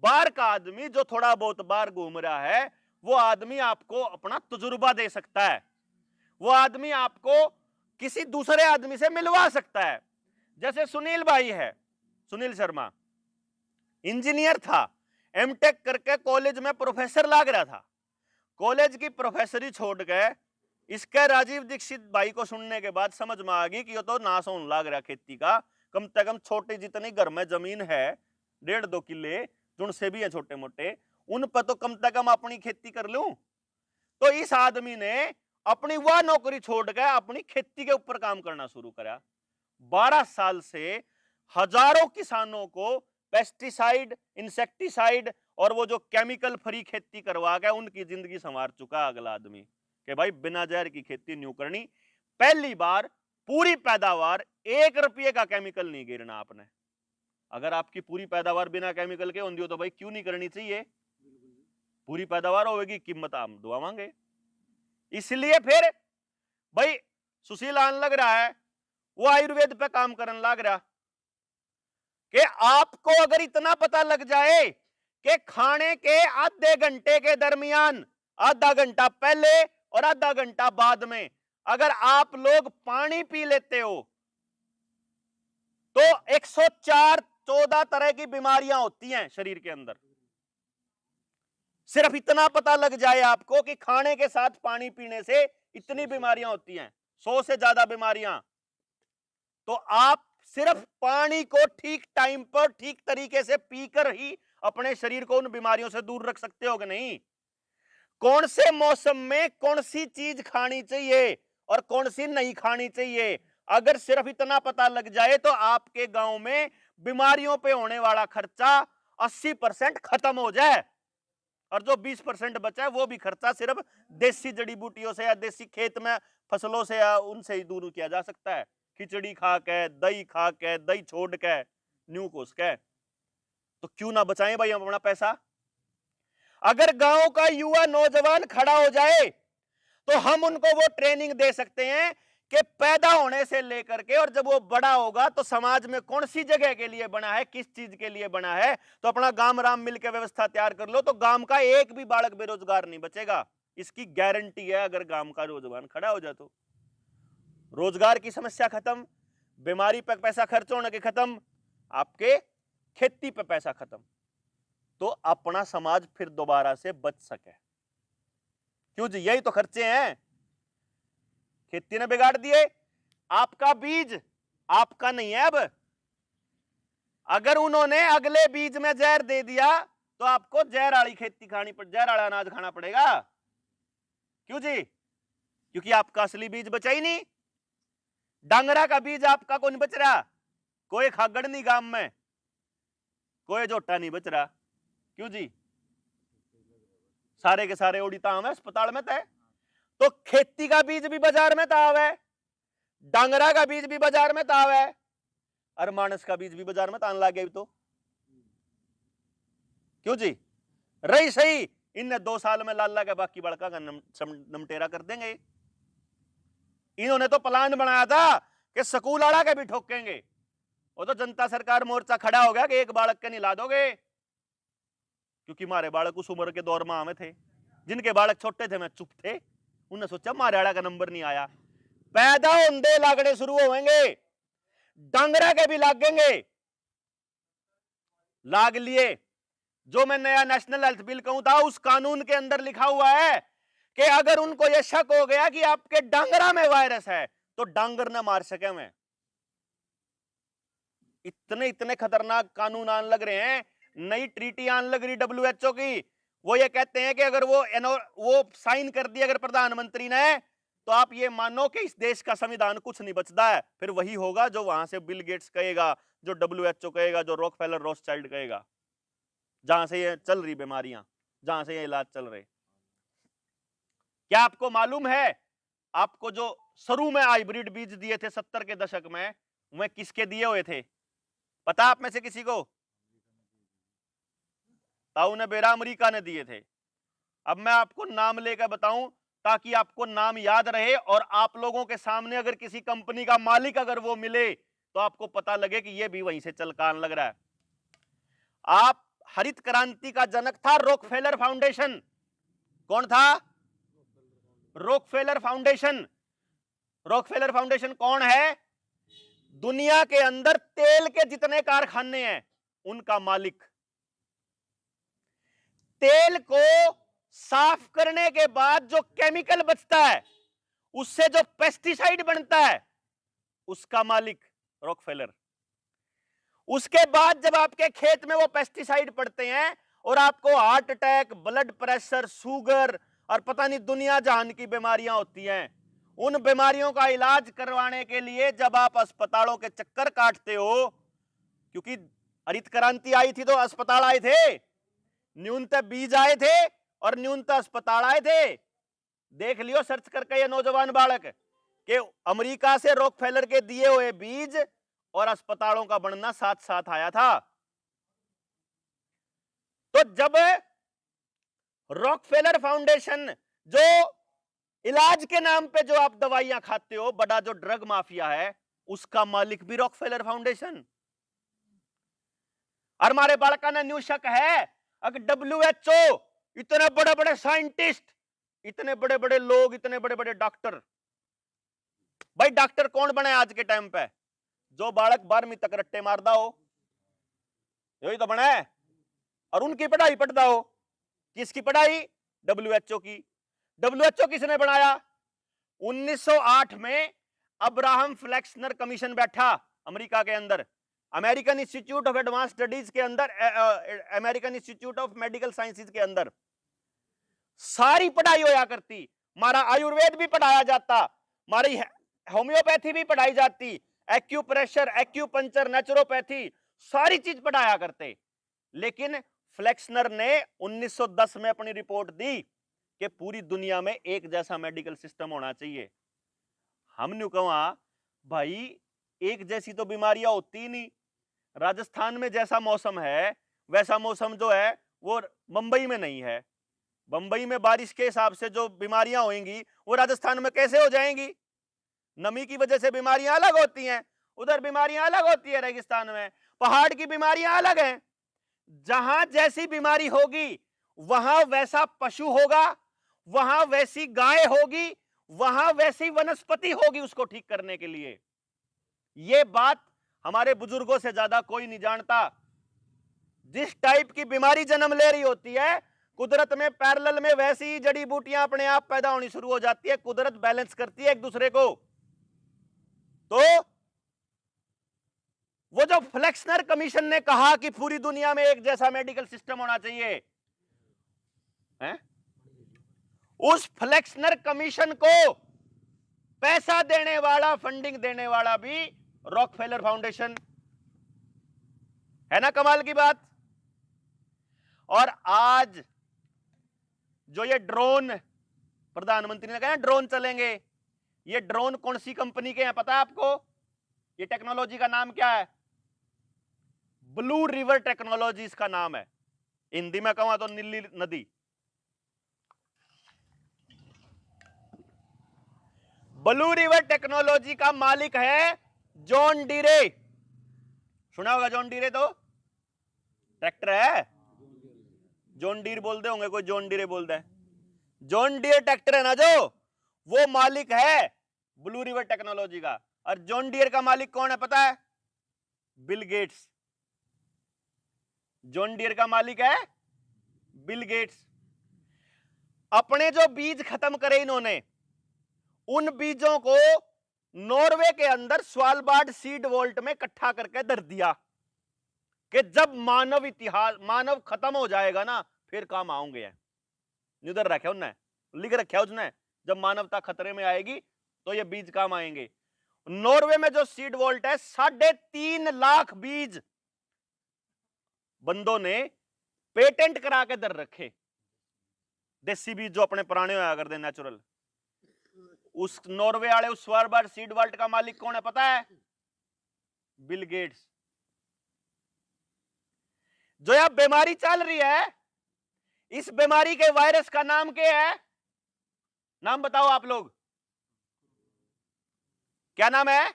बाहर का आदमी जो थोड़ा बहुत बाहर घूम रहा है, वो आदमी आपको अपना तजुर्बा दे सकता है, वो आदमी आपको किसी दूसरे आदमी से मिलवा सकता है। जैसे सुनील भाई है, सुनील शर्मा इंजीनियर था, एमटेक करके कॉलेज में प्रोफेसर लाग रहा था, कॉलेज की प्रोफेसरी छोड़ के इसके राजीव दीक्षित भाई को सुनने के बाद समझ में आ गई कि ये तो नाश होने लग रहा खेती का। कम से कम छोटे जितनी घर में जमीन है 1.5-2 किले जिनसे भी है छोटे मोटे, उन पर तो कम से कम अपनी खेती कर लूं। तो इस आदमी ने अपनी वह नौकरी छोड़ के अपनी खेती के ऊपर काम करना शुरू करा। 12 साल से हजारों किसानों को पेस्टिसाइड, इंसेक्टिसाइड और वो जो केमिकल फ्री खेती करवा के उनकी जिंदगी संवार चुका अगला आदमी कि भाई बिना जहर की खेती न्यू करनी। पहली बार पूरी पैदावार 1 रुपये का केमिकल नहीं गिरना आपने। अगर आपकी पूरी पैदावार बिना केमिकल के होती हो तो भाई क्यों नहीं करनी चाहिए? पूरी पैदावार होगी, कीमत हम दुआवांगे। इसलिए फिर भाई सुशील आने लग रहा है, वो आयुर्वेद पे काम करने लग रहा कि आपको अगर इतना पता लग जाए कि खाने के आधे घंटे के दरमियान, आधा घंटा पहले और आधा घंटा बाद में अगर आप लोग पानी पी लेते हो तो 104-14 तरह की बीमारियां होती हैं शरीर के अंदर। सिर्फ इतना पता लग जाए आपको कि खाने के साथ पानी पीने से इतनी बीमारियां होती हैं, 100 से ज्यादा बीमारियां। तो आप सिर्फ पानी को ठीक टाइम पर ठीक तरीके से पीकर ही अपने शरीर को उन बीमारियों से दूर रख सकते हो कि नहीं? कौन से मौसम में कौन सी चीज खानी चाहिए और कौन सी नहीं खानी चाहिए, अगर सिर्फ इतना पता लग जाए तो आपके गांव में बीमारियों पे होने वाला खर्चा 80% खत्म हो जाए और जो 20% बचा है वो भी खर्चा सिर्फ देसी जड़ी बूटियों से या देसी खेत में फसलों से या उनसे ही दूर किया जा सकता है। खिचड़ी खा के, दही छोड़ के, न्यू कोस के, तो क्यों ना बचाएं भाई हम अपना पैसा? अगर गांव का युवा नौजवान खड़ा हो जाए तो हम उनको वो ट्रेनिंग दे सकते हैं कि पैदा होने से लेकर के और जब वो बड़ा होगा तो समाज में कौन सी जगह के लिए बना है, किस चीज के लिए बना है, तो अपना गांव राम मिलकर व्यवस्था तैयार कर लो तो गांव का एक भी बालक बेरोजगार नहीं बचेगा। इसकी गारंटी है। अगर गांव का नौजवान खड़ा हो जाए तो रोजगार की समस्या खत्म, बीमारी पर पैसा खर्च होने के खत्म, आपके खेती पर पैसा खत्म, तो अपना समाज फिर दोबारा से बच सके। क्यों जी? यही तो खर्चे हैं। खेती ने बिगाड़ दिए। आपका बीज आपका नहीं है अब। अगर उन्होंने अगले बीज में जहर दे दिया तो आपको जहर वाली खेती खानी पड़, जहर वाला अनाज खाना पड़ेगा। क्यों जी? क्योंकि आपका असली बीज बचा ही नहीं। डांगरा का बीज आपका कौन बच रहा? कोई खागड़ नहीं गांव में, कोई जोटा नहीं बच रहा। क्यों जी? सारे के सारे ओडी ताव है अस्पताल में तय। तो खेती का बीज भी बाजार में ताव है, डांगरा का बीज भी बाजार में ताव है, और मानस का बीज भी बाजार में तान लागे तो। क्यों जी? रही सही इनने 2 साल में लाल के बाकी बड़का का नमटेरा कर देंगे। इन्होंने तो प्लान बनाया था कि स्कूल आड़ा के भी ठोकेंगे। वो तो जनता सरकार मोर्चा खड़ा हो गया कि एक बालक के नहीं ला दोगे, क्योंकि मारे बालक उस उम्र के दौर में आवे थे। जिनके बालक छोटे थे मैं चुप थे, उन्हें सोचा मारे आड़ा का नंबर नहीं आया। पैदा होंदे लागने शुरू होंगे, डांगरा के भी लागेंगे। लाग लिए। जो मैं नया नेशनल हेल्थ बिल कहूं था उस कानून के अंदर लिखा हुआ है कि अगर उनको यह शक हो गया कि आपके डांगरा में वायरस है तो डांगर न मार सके। मैं इतने खतरनाक कानून आने लग रहे हैं। नई ट्रीटी आने लग रही WHO की। वो ये कहते हैं कि अगर वो साइन कर दिया अगर प्रधानमंत्री ने, तो आप ये मानो कि इस देश का संविधान कुछ नहीं बचता है। फिर वही होगा जो वहां से बिल गेट्स कहेगा, जो WHO कहेगा, जो रॉकफेलर रोथस्चाइल्ड कहेगा, जहां से ये चल रही बीमारियां, जहां से ये इलाज चल रहे। क्या आपको मालूम है, आपको जो शुरू में हाइब्रिड बीज दिए थे 70 के दशक में, वह किसके दिए हुए थे? पता आप में से किसी को? ताऊ ने बेरा अमेरिका ने दिए थे। अब मैं आपको नाम लेकर बताऊं ताकि आपको नाम याद रहे और आप लोगों के सामने अगर किसी कंपनी का मालिक अगर वो मिले तो आपको पता लगे कि ये भी वहीं से चल कान लग रहा है। आप हरित क्रांति का जनक था रॉकफेलर फाउंडेशन। कौन था? Rockefeller foundation. रॉकफेलर फाउंडेशन कौन है? दुनिया के अंदर तेल के जितने कारखाने हैं उनका मालिक। तेल को साफ करने के बाद जो केमिकल बचता है, उससे जो पेस्टिसाइड बनता है, उसका मालिक रॉकफेलर। उसके बाद जब आपके खेत में वो पेस्टिसाइड पड़ते हैं और आपको heart attack, blood pressure, sugar और पता नहीं दुनिया जहान की बीमारियां होती हैं, उन बीमारियों का इलाज करवाने के लिए जब आप अस्पतालों के चक्कर काटते हो, क्योंकि हरित क्रांति आई थी तो अस्पताल आए थे, न्यूनतम बीज आए थे और न्यूनतम अस्पताल आए थे। देख लियो सर्च करके ये नौजवान बालक कि अमेरिका से रॉकफेलर के दिए हुए बीज और अस्पतालों का बनना साथ साथ आया था। तो जब रॉकफेलर फाउंडेशन, जो इलाज के नाम पे जो आप दवाइयां खाते हो, बड़ा जो ड्रग माफिया है, उसका मालिक भी रॉकफेलर फाउंडेशन। और हमारे बालका ने न्यू शक है अगर WHO, इतने बड़े बड़े साइंटिस्ट, इतने बड़े बड़े लोग, इतने बड़े बड़े डॉक्टर, भाई डॉक्टर कौन बने आज के टाइम पे? जो बालक 12वीं तक रट्टे मारदा हो, यही तो बना है। और उनकी पढ़ाई पढ़ता हो। किसकी पढ़ाई? WHO की। WHO किसने बनाया? 1908 में अब्राहम फ्लेक्सनर कमीशन बैठा अमेरिका के अंदर, American institute of advance studies के अंदर, American institute of medical sciences के अंदर सारी पढ़ाई होया करती। हमारा आयुर्वेद भी पढ़ाया जाता, हमारी होम्योपैथी भी पढ़ाई जाती, एक्यूप्रेशर, एक्यूपंचर, नेचुरोपैथी, सारी चीज पढ़ाया करते। लेकिन फ्लेक्सनर ने 1910 में अपनी रिपोर्ट दी कि पूरी दुनिया में एक जैसा मेडिकल सिस्टम होना चाहिए। हमने कहा भाई एक जैसी तो बीमारियां होती ही नहीं। राजस्थान में जैसा मौसम है वैसा मौसम जो है वो मुंबई में नहीं है। मुंबई में बारिश के हिसाब से जो बीमारियां होंगी वो राजस्थान में कैसे हो जाएंगी? नमी की वजह से बीमारियां अलग होती हैं, उधर बीमारियां अलग होती है। रेगिस्तान में पहाड़ की बीमारियां अलग हैं। जहां जैसी बीमारी होगी वहां वैसा पशु होगा, वहां वैसी गाय होगी, वहां वैसी वनस्पति होगी उसको ठीक करने के लिए। यह बात हमारे बुजुर्गों से ज्यादा कोई नहीं जानता। जिस टाइप की बीमारी जन्म ले रही होती है, कुदरत में पैरेलल में वैसी जड़ी बूटियां अपने आप पैदा होनी शुरू हो जाती है। कुदरत बैलेंस करती है एक दूसरे को। तो वो जो फ्लेक्सनर कमीशन ने कहा कि पूरी दुनिया में एक जैसा मेडिकल सिस्टम होना चाहिए है? उस फ्लेक्सनर कमीशन को पैसा देने वाला, फंडिंग देने वाला भी रॉकफेलर फाउंडेशन है ना। कमाल की बात। और आज जो ये ड्रोन प्रधानमंत्री ने कहा ड्रोन चलेंगे, ये ड्रोन कौन सी कंपनी के हैं पता है आपको? ये टेक्नोलॉजी का नाम क्या है? ब्लू रिवर टेक्नोलॉजीज का नाम है। हिंदी में कहूं तो नीली नदी। ब्लू रिवर टेक्नोलॉजी का मालिक है जॉन डीरे। सुना होगा जॉन डीरे, तो ट्रैक्टर है, जॉन डीर बोलते होंगे, कोई जॉन डीरे बोलता है। जॉन डीरे ट्रैक्टर है ना जो, वो मालिक है ब्लू रिवर टेक्नोलॉजी का। और जॉन डीर का मालिक कौन है पता है? Bill Gates. जॉन डीर का मालिक है बिल गेट्स। अपने जो बीज खत्म करे इन्होंने, उन बीजों को नॉर्वे के अंदर स्वालबार्ड सीड वॉल्ट में इकट्ठा करके धर दिया कि जब मानव खत्म हो जाएगा ना फिर काम आऊंगे। उधर रखे उन्हें, लिख रखा उसने, जब मानवता खतरे में आएगी तो ये बीज काम आएंगे। नॉर्वे में जो सीड वॉल्ट है, 3.5 लाख बीज बंदों ने पेटेंट करा के दर रखे। देसी बीज जो अपने पुराने होया करते नेचुरल। उस नॉर्वे वाले उस स्वालबार्ड सीड वॉल्ट का मालिक कौन है पता है? Bill Gates. जो यह बीमारी चल रही है, इस बीमारी के वायरस का नाम क्या है? नाम बताओ आप लोग, क्या नाम है?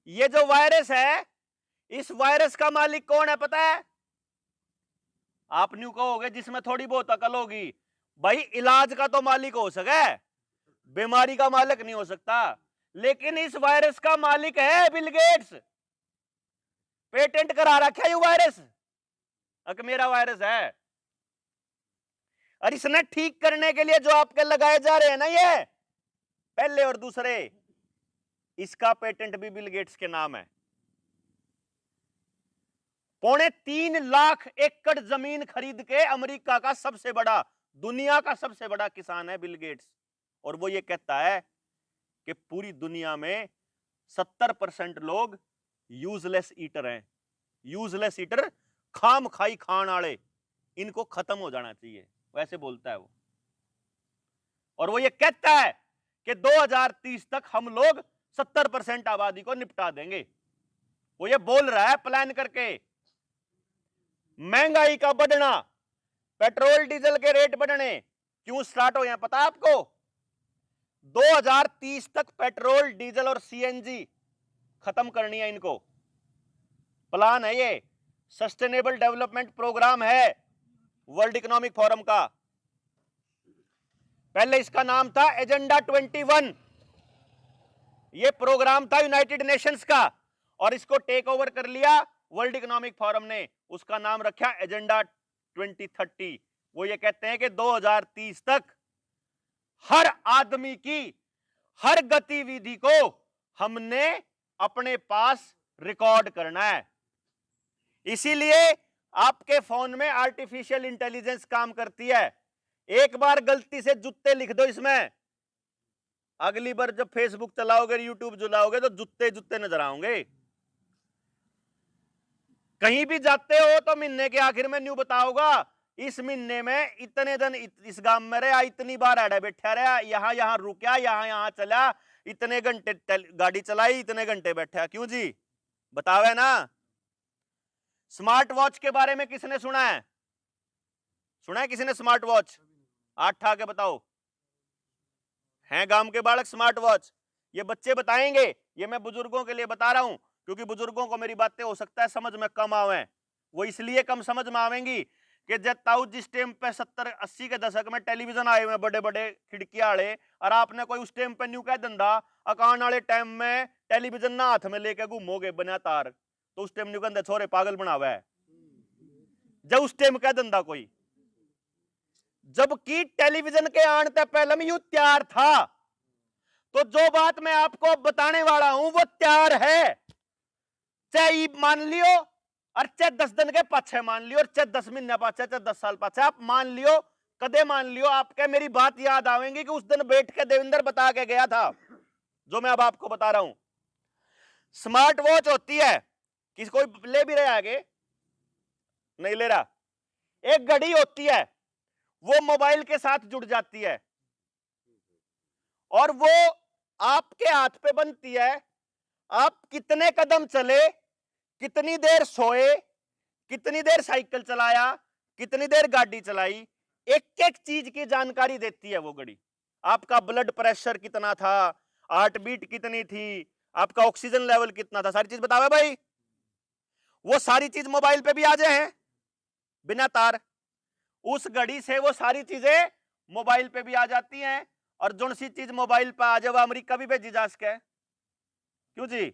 ये जो वायरस है, इस वायरस का मालिक कौन है पता है? आप न्यू कहोगे जिसमें थोड़ी बहुत अकल होगी। भाई इलाज का तो मालिक हो सके, बीमारी का मालिक नहीं हो सकता, लेकिन इस वायरस का मालिक है बिल गेट्स। पेटेंट करा रखा है ये वायरस, अगर मेरा वायरस है। और इसने ठीक करने के लिए जो आपके लगाए जा रहे हैं ना, ये पहले और दूसरे, इसका पेटेंट भी बिल गेट्स के नाम है। 3.25 लाख एकड़ जमीन खरीद के अमेरिका का सबसे बड़ा, दुनिया का सबसे बड़ा किसान है बिल गेट्स। और वो ये कहता है कि पूरी दुनिया में 70% लोग यूजलेस ईटर हैं। यूजलेस ईटर, खाम खाई खान वाले, इनको खत्म हो जाना चाहिए, वैसे बोलता है वो। और वो ये कहता है कि 2030 तक हम लोग 70% आबादी को निपटा देंगे। वो ये बोल रहा है प्लान करके। महंगाई का बढ़ना, पेट्रोल डीजल के रेट बढ़ने क्यों स्टार्ट हो, यहां पता है आपको? 2030 तक पेट्रोल डीजल और सीएनजी खत्म करनी है इनको। प्लान है ये, सस्टेनेबल डेवलपमेंट प्रोग्राम है वर्ल्ड इकोनॉमिक फोरम का। पहले इसका नाम था एजेंडा 21, ये प्रोग्राम था यूनाइटेड नेशंस का, और इसको टेक ओवर कर लिया वर्ल्ड इकोनॉमिक फोरम ने, उसका नाम रखा एजेंडा 2030। वो ये कहते हैं कि 2030 तक हर आदमी की हर गतिविधि को हमने अपने पास रिकॉर्ड करना है। इसीलिए आपके फोन में आर्टिफिशियल इंटेलिजेंस काम करती है। एक बार गलती से जूते लिख दो इसमें, अगली बार जब फेसबुक चलाओगे, यूट्यूब चलाओगे, तो जूते जूते नजर आओगे। कहीं भी जाते हो तो महीने के आखिर में न्यू बताओगा, इस महीने में इतने दिन इस गांव में रहा, इतनी बार आड़े बैठा रहा, यहां यहां रुका, यहां यहां चला, इतने घंटे गाड़ी चलाई, इतने घंटे बैठा। क्यों जी, बतावे ना। स्मार्ट वॉच के बारे में किसने सुना है? सुना है किसी ने स्मार्ट वॉच? हाथ उठा के बताओ। हैं गांव के बालक स्मार्ट वॉच? ये बच्चे बताएंगे, ये मैं बुजुर्गों के लिए बता रहा हूं, क्योंकि बुजुर्गों को मेरी बातें हो सकता है समझ में कम आवे। वो इसलिए कम समझ में आवेंगी कि जब ताऊ जिस टाइम पे 70-80 के दशक में टेलीविजन आए हुए बड़े बड़े खिड़कियां वाले, और आपने कोई उस टाइम पे न्यू कह धंधा अकान वाले टाइम में टेलीविजन ना हाथ में लेके घूमोगे बना तार, तो उस टाइम न्यू कहते छोरे पागल बनावा है। जब उस टाइम कह धंधा कोई, जबकि टेलीविजन के आने से पहले में यू तैयार था। तो जो बात मैं आपको बताने वाला हूं वो तैयार है, चाहे मान लियो, और चाहे 10 दिन के पाछे मान लियो, और चाहे 10 महीने पाछे, चाहे 10 साल पाछे, आप मान लियो, कदे मान लियो, आपके मेरी बात याद आवेंगी कि उस दिन बैठ के देवेंद्र बता के गया था जो मैं अब आपको बता रहा हूं। स्मार्ट वॉच होती है, किसी कोई ले भी रहा है आगे? नहीं ले रहा। एक घड़ी होती है, वो मोबाइल के साथ जुड़ जाती है, और वो आपके हाथ पे बनती है। आप कितने कदम चले, कितनी देर सोए, कितनी देर साइकिल चलाया, कितनी देर गाड़ी चलाई, एक एक चीज की जानकारी देती है वो घड़ी। आपका ब्लड प्रेशर कितना था, हार्ट बीट कितनी थी, आपका ऑक्सीजन लेवल कितना था, सारी चीज बतावे भाई। वो सारी चीज मोबाइल पे भी आ जाए हैं बिना तार, उस घड़ी से वो सारी चीजें मोबाइल पे भी आ जाती हैं। और जो सी चीज मोबाइल पे आ जाए वो अमेरिका भी भेजी जा सके। क्यों जी?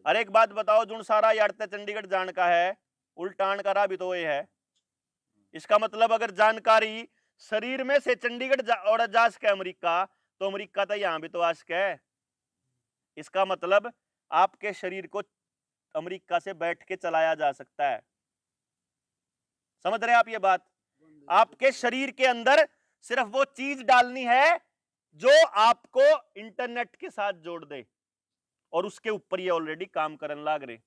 अरे एक बात बताओ, जो सारा यार चंडीगढ़ जान का है, उल्टान का राह भी तो ये है। इसका मतलब अगर जानकारी शरीर में से चंडीगढ़ और जा सके अमेरिका, तो अमेरिका तो यहां भी तो आ सके। इसका मतलब आपके शरीर को अमेरिका से बैठ के चलाया जा सकता है। समझ रहे हैं आप ये बात? आपके शरीर के अंदर सिर्फ वो चीज डालनी है जो आपको इंटरनेट के साथ जोड़ दे, और उसके ऊपर ये ऑलरेडी काम करने लग रहे।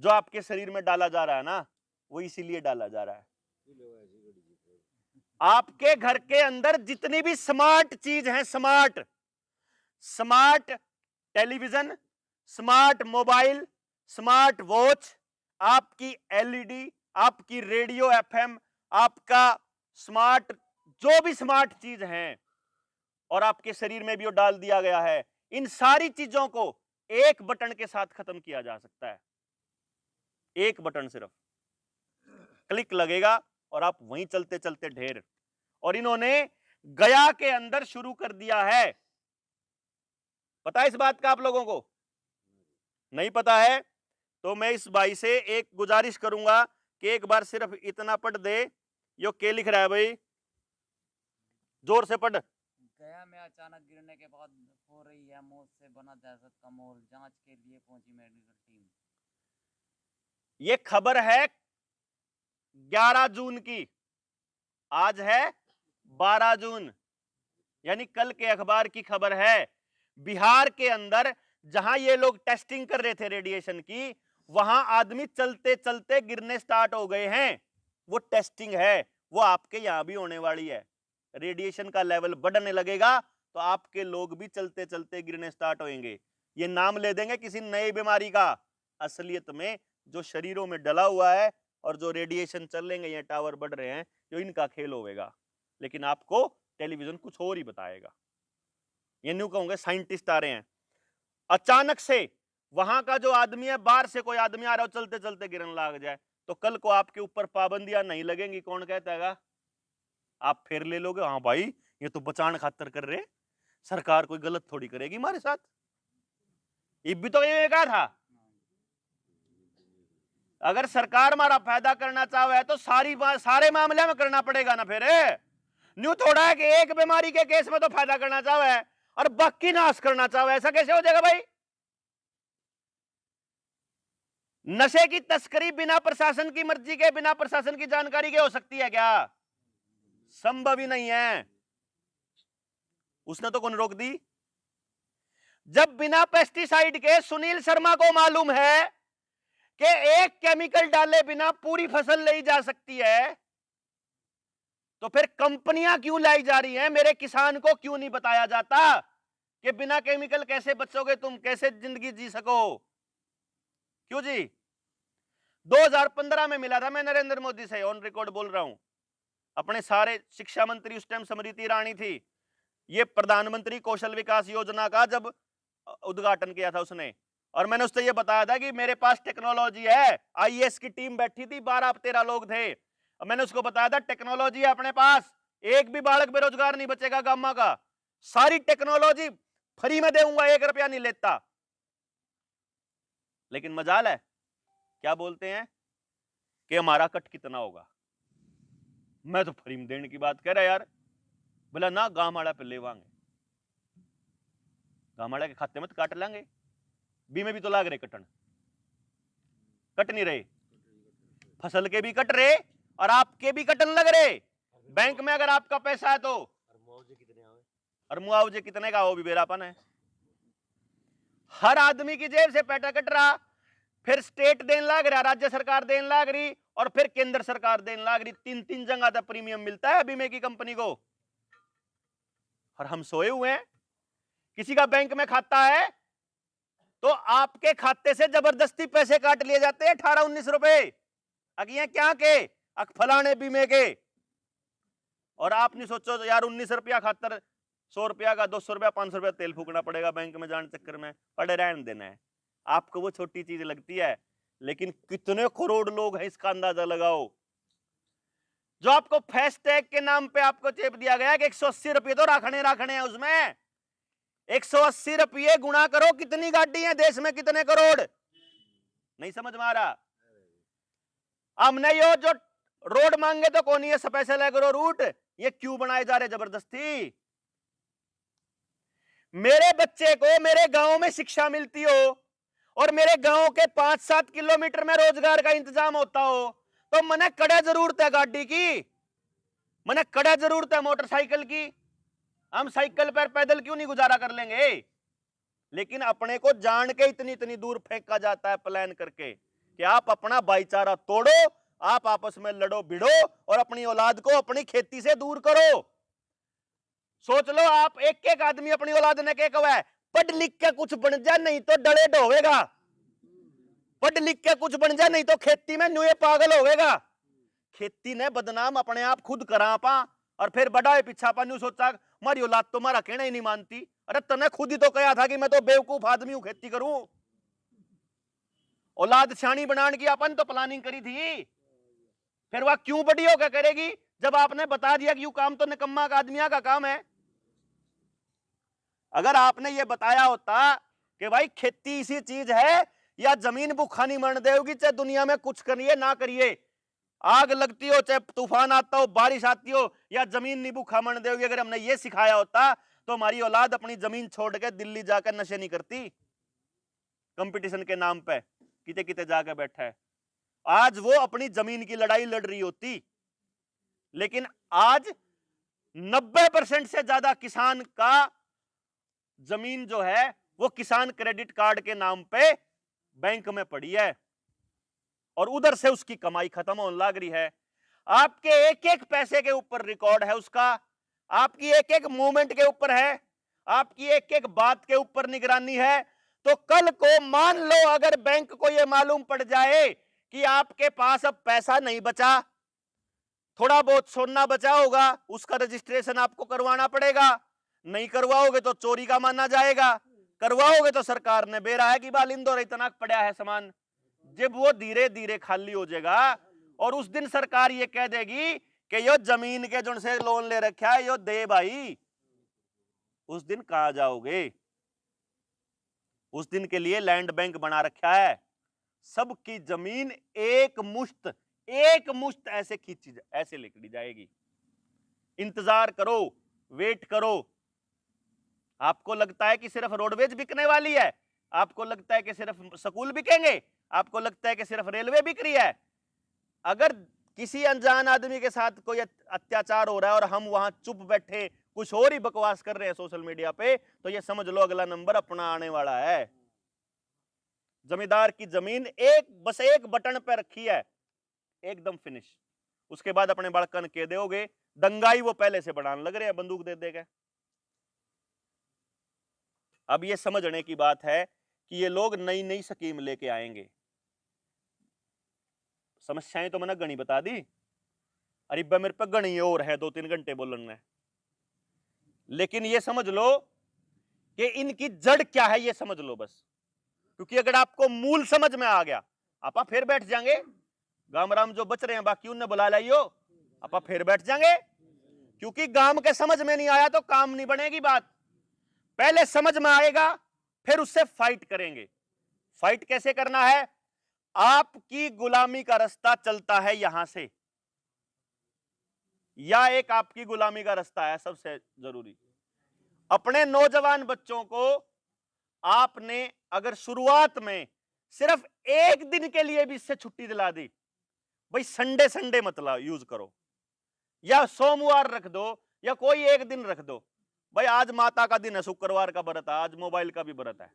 जो आपके शरीर में डाला जा रहा है ना, वो इसीलिए डाला जा रहा है। आपके घर के अंदर जितनी भी स्मार्ट चीज है, smart television, smart mobile, smart watch, आपकी एलईडी, आपकी रेडियो एफएम, आपका स्मार्ट, जो भी स्मार्ट चीज है, और आपके शरीर में भी वो डाल दिया गया है। इन सारी चीजों को एक बटन के साथ खत्म किया जा सकता है। एक बटन, सिर्फ क्लिक लगेगा और आप वहीं चलते चलते ढेर। और इन्होंने गया के अंदर शुरू कर दिया है। पता है इस बात का आप लोगों को? नहीं पता है तो मैं इस भाई से एक गुजारिश करूंगा कि एक बार सिर्फ इतना पढ़ दे। यो क्या लिख रहा है भाई? जोर से पढ़। गया में अचानक गिरने के बाद हो रही है मौत से बना दहशत का माहौल, जांच के लिए पहुंची मेडिकल टीम। ये खबर है 11 जून की, आज है 12 जून, यानी कल के अखबार की खबर है। बिहार के अंदर जहां ये लोग टेस्टिंग कर रहे थे रेडिएशन की, वहां आदमी चलते चलते गिरने स्टार्ट हो गए हैं। वो टेस्टिंग है, वो आपके यहां भी होने वाली है। रेडिएशन का लेवल बढ़ने लगेगा तो आपके लोग भी चलते चलते गिरने स्टार्ट होंगे। ये नाम ले देंगे किसी नई बीमारी का। असलियत में जो शरीरों में डला हुआ है और जो रेडिएशन चल लेंगे, ये टावर बढ़ रहे हैं, जो इनका खेल होगा। लेकिन आपको टेलीविजन कुछ और ही बताएगा। ये न्यू कहूंगे साइंटिस्ट आ रहे हैं। अचानक से वहां का जो आदमी है, बाहर से कोई आदमी आ रहा हो, चलते चलते गिरने लग जाए, तो कल को आपके ऊपर पाबंदियां नहीं लगेंगी, कौन कहता है? आप फिर ले लोगे, हाँ भाई ये तो बचाने खातर कर रहे, सरकार कोई गलत थोड़ी करेगी हमारे साथ। ये भी तो ये कहा था, अगर सरकार हमारा फायदा करना चाहे तो सारे मामले में करना पड़ेगा ना। फिर न्यू थोड़ा है कि एक बीमारी के केस में तो फायदा करना चाहे और बाकी नाश करना चाहे, ऐसा कैसे हो जाएगा भाई? नशे की तस्करी बिना प्रशासन की मर्जी के, बिना प्रशासन की जानकारी के हो सकती है क्या? संभव ही नहीं है। उसने तो कौन रोक दी? जब बिना पेस्टिसाइड के सुनील शर्मा को मालूम है कि एक केमिकल डाले बिना पूरी फसल लाई जा सकती है, तो फिर कंपनियां क्यों लाई जा रही हैं? मेरे किसान को क्यों नहीं बताया जाता कि बिना केमिकल कैसे बचोगे तुम, कैसे जिंदगी जी सको? क्यों जी? 2015 में मिला था मैं नरेंद्र मोदी से, ऑन रिकॉर्ड बोल रहा हूं। अपने सारे शिक्षा मंत्री उस टाइम स्मृति ईरानी थी। ये प्रधानमंत्री कौशल विकास योजना का जब उद्घाटन किया था उसने, और मैंने उससे ये बताया था कि मेरे पास टेक्नोलॉजी है। आईएएस की टीम बैठी थी, 12-13 लोग थे, और मैंने उसको बताया था टेक्नोलॉजी है अपने पास, एक भी बालक बेरोजगार नहीं बचेगा गामा का, सारी टेक्नोलॉजी फ्री में दूंगा, 1 रुपया नहीं लेता। लेकिन मजाल है, क्या बोलते हैं कि हमारा कट कितना होगा। मैं तो फ्री में देने की बात कह रहा यार, बोला ना गामाड़ा पे ले वांगे, गामाड़ा के खाते में तो काट लेंगे, बीमे भी तो लाग रहे कटन, कट नहीं रहे, फसल के भी कट रहे और आपके भी कटन लग रहे। बैंक में अगर आपका पैसा है तो, और मुआवजे कितने का, वो भी बेरापन है। हर आदमी की जेब से पैसा कट रहा, फिर स्टेट देने लग रहा, राज्य सरकार देने लग रही, और फिर केंद्र सरकार देने लग रही। 3-3 जगह तक प्रीमियम मिलता है बीमे की कंपनी को, और हम सोए हुए हैं। किसी का बैंक में खाता है तो आपके खाते से जबरदस्ती पैसे काट लिए जाते हैं, 18-19 रुपए अगिए क्या के फलाने बीमे के, और आप नहीं सोचो यार 19 रुपया खातर 100 रुपया का 200 रुपया 500 रुपया तेल फूकना पड़ेगा बैंक में जाने चक्कर में, पड़े रहने देना है। आपको वो छोटी चीज लगती है, लेकिन कितने करोड़ लोग हैं इसका अंदाजा लगाओ। जो आपको फास्टैग के नाम पे आपको चेप दिया गया कि 180 रुपये तो रखने हैं उसमें, 180 रुपये गुणा करो कितनी गाड़ी है देश में, कितने करोड़, नहीं समझ में आ रहा। हमने यो जो रोड मांगे तो कौन, ये स्पेशल एग्रो रूट, ये क्यों बनाए जा रहे जबरदस्ती? मेरे बच्चे को मेरे गांव में शिक्षा मिलती हो और मेरे गांव के 5-7 किलोमीटर में रोजगार का इंतजाम होता हो, तो मने कड़ा जरूरत है गाड़ी की, मने कड़ा जरूरत है मोटरसाइकिल की। हम साइकिल पर पैदल क्यों नहीं गुजारा कर लेंगे? लेकिन अपने को जान के इतनी इतनी दूर फेंका जाता है प्लान करके कि आप अपना भाईचारा तोड़ो, आप आपस में लड़ो भिड़ो और अपनी औलाद को अपनी खेती से दूर करो। सोच लो, आप एक एक आदमी अपनी औलाद ने क्या कहा है, पढ़ लिख के कुछ बन जा, नहीं तो डले ढोवेगा, पढ़ लिख के कुछ बन जा, नहीं तो खेती में नुए पागल होवेगा। खेती ने बदनाम अपने आप खुद करा पा, और फिर बड़ा पीछा पा, न्यू सोचा मारी औलाद तो मारा कहना ही नहीं मानती। अरे तने खुद ही तो कहा था कि मैं तो बेवकूफ आदमी हूं, खेती करूं। औलाद सियाणी बनाने की अपन तो प्लानिंग करी थी, फिर वह क्यों बड़ी होकर करेगी जब आपने बता दिया कि यू काम तो निकम्मा का आदमिया का काम है। अगर आपने ये बताया होता कि भाई खेती इसी चीज है, या जमीन भूखा नहीं मरने देगी, चाहे दुनिया में कुछ करिए ना करिए, आग लगती हो, चाहे तूफान आता हो, बारिश आती हो, या जमीन नहीं भूखा मरने देगी, अगर हमने ये सिखाया होता तो हमारी औलाद अपनी जमीन छोड़ के दिल्ली जाकर नशे नहीं करती, कंपटीशन के नाम पे किते किते जाकर बैठा है। आज वो अपनी जमीन की लड़ाई लड़ रही होती। लेकिन आज 90% से ज्यादा किसान का जमीन जो है वो किसान क्रेडिट कार्ड के नाम पे बैंक में पड़ी है, और उधर से उसकी कमाई खत्म होने लग रही है। आपके एक एक पैसे के ऊपर रिकॉर्ड है उसका, आपकी एक एक मूवमेंट के ऊपर है, आपकी एक एक बात के ऊपर निगरानी है। तो कल को मान लो अगर बैंक को यह मालूम पड़ जाए कि आपके पास अब पैसा नहीं बचा, थोड़ा बहुत सोना बचा होगा, उसका रजिस्ट्रेशन आपको करवाना पड़ेगा, नहीं करवाओगे तो चोरी का माना जाएगा, करवाओगे तो सरकार ने बेरा है कि बालिंदो इतना पड़ा है सामान। जब वो धीरे धीरे खाली हो जाएगा और उस दिन सरकार ये कह देगी कि यो जमीन के जो से लोन ले रखा है यो दे भाई, उस दिन कहां जाओगे? उस दिन के लिए लैंड बैंक बना रखा है, सबकी जमीन एक मुश्त ऐसे खींची ऐसे लेकर जाएगी। इंतजार करो, वेट करो। आपको लगता है कि सिर्फ रोडवेज बिकने वाली है, आपको लगता है कि सिर्फ स्कूल बिकेंगे, आपको लगता है कि सिर्फ रेलवे बिक रही है। अगर किसी अनजान आदमी के साथ कोई अत्याचार हो रहा है और हम वहां चुप बैठे कुछ और ही बकवास कर रहे हैं सोशल मीडिया पे, तो ये समझ लो अगला नंबर अपना आने वाला है। जमींदार की जमीन बस एक बटन पे रखी है, एकदम फिनिश। उसके बाद अपने बड़कन के दोगे, दंगाई वो पहले से बढ़ाने लग रहे हैं बंदूक दे देगा। अब ये समझने की बात है कि ये लोग नई नई स्कीम लेके आएंगे। समस्याएं तो मैंने गणी बता दी, अरे मेरे पे गणी और है 2-3 घंटे बोलने, लेकिन ये समझ लो कि इनकी जड़ क्या है, ये समझ लो बस। क्योंकि अगर आपको मूल समझ में आ गया, आपा फिर बैठ जाएंगे। गामराम जो बच रहे हैं बाकी उन्हें बुला लाइयो, आपा फिर बैठ जाएंगे। क्योंकि गांव के समझ में नहीं आया तो काम नहीं बनेगी बात। पहले समझ में आएगा, फिर उससे फाइट करेंगे। फाइट कैसे करना है? आपकी गुलामी का रास्ता चलता है यहां से, या एक आपकी गुलामी का रास्ता है सबसे जरूरी। अपने नौजवान बच्चों को आपने अगर शुरुआत में सिर्फ एक दिन के लिए भी इससे छुट्टी दिला दी, भाई संडे मत यूज करो, या सोमवार रख दो, या कोई एक दिन रख दो, भाई आज माता का दिन है, शुक्रवार का व्रत है, आज मोबाइल का भी व्रत है।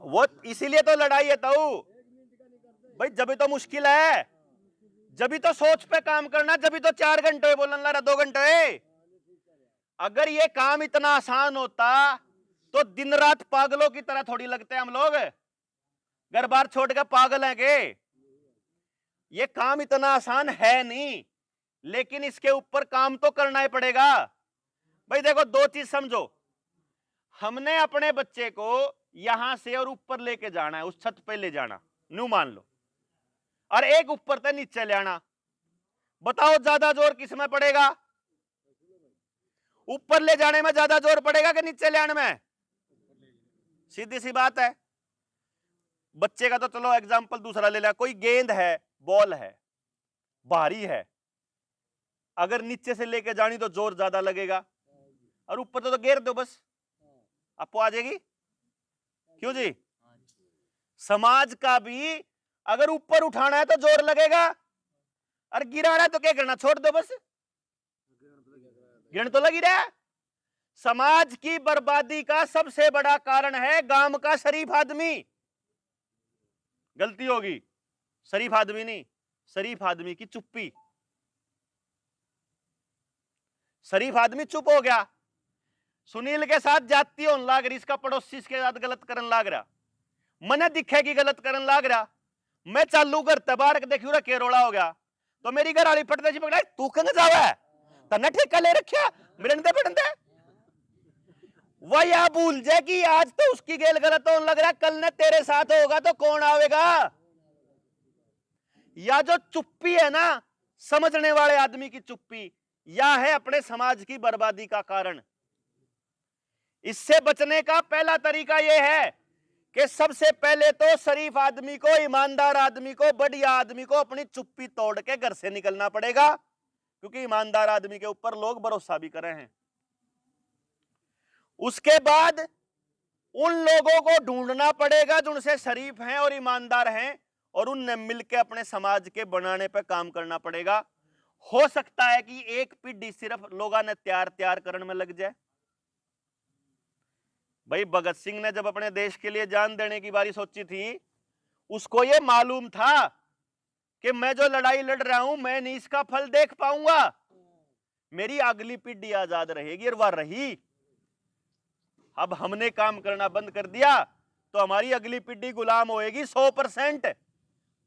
वो इसीलिए तो लड़ाई है ताऊ भाई, जब तो मुश्किल है, जब तो सोच पे काम करना, जब तो 4 घंटे बोलना रहा 2 घंटे। अगर ये काम इतना आसान होता तो दिन रात पागलों की तरह थोड़ी लगते हम लोग, घर बार छोड़ के पागल हैं के। ये काम इतना आसान है नहीं, लेकिन इसके ऊपर काम तो करना ही पड़ेगा। भाई देखो, 2 चीज समझो, हमने अपने बच्चे को यहां से और ऊपर लेके जाना है, उस छत पे ले जाना, न्यू मान लो, और एक ऊपर से नीचे ले आना। बताओ ज्यादा जोर किस में पड़ेगा? ऊपर ले जाने में ज्यादा जोर पड़ेगा कि नीचे ले आने में? सीधी सी बात है। बच्चे का तो चलो एग्जाम्पल दूसरा ले लिया, कोई गेंद है, बॉल है, भारी है, अगर नीचे से लेके जानी तो जोर ज्यादा लगेगा, और ऊपर तो घेर दो बस, आपको आ जाएगी। क्यों जी? समाज का भी अगर ऊपर उठाना है तो जोर लगेगा, और गिराना है तो क्या करना, छोड़ दो बस, गिरन तो लगी रहा है। समाज की बर्बादी का सबसे बड़ा कारण है गांव का शरीफ आदमी। गलती होगी, शरीफ आदमी नहीं, शरीफ आदमी की चुप्पी। शरीफ आदमी चुप हो गया, सुनील के साथ जाती होने लाग रही, इसका पड़ोसी इसके साथ गलत करने लाग रहा, मने दिखेगी गलत करने लाग रहा, मैं चालू करता बाहर देखियो केरोड़ा हो गया, तो मेरी घर वाली फटते पकड़ा, तू कहां जावा है, तने ठेका ले रखा मिलने पड़ते। वह यह भूल जाए कि आज तो उसकी गेल गलत होने लग रहा, कल ने तेरे साथ होगा तो कौन आवेगा। या जो चुप्पी है ना, समझने वाले आदमी की चुप्पी, या है अपने समाज की बर्बादी का कारण। इससे बचने का पहला तरीका यह है कि सबसे पहले तो शरीफ आदमी को, ईमानदार आदमी को, बढ़िया आदमी को अपनी चुप्पी तोड़ के घर से निकलना पड़ेगा, क्योंकि ईमानदार आदमी के ऊपर लोग भरोसा भी कर रहे हैं। उसके बाद उन लोगों को ढूंढना पड़ेगा जो उनसे शरीफ हैं और ईमानदार हैं, और उनने मिलकर अपने समाज के बनाने पर काम करना पड़ेगा। हो सकता है कि एक पीढ़ी सिर्फ लोगों ने तैयार करने में लग जाए। भाई भगत सिंह ने जब अपने देश के लिए जान देने की बारी सोची थी, उसको यह मालूम था कि मैं जो लड़ाई लड़ रहा हूं, मैं नहीं इसका फल देख पाऊंगा, मेरी अगली पीढ़ी आजाद रहेगी, और वह रही। अब हमने काम करना बंद कर दिया तो हमारी अगली पीढ़ी गुलाम होएगी 100%।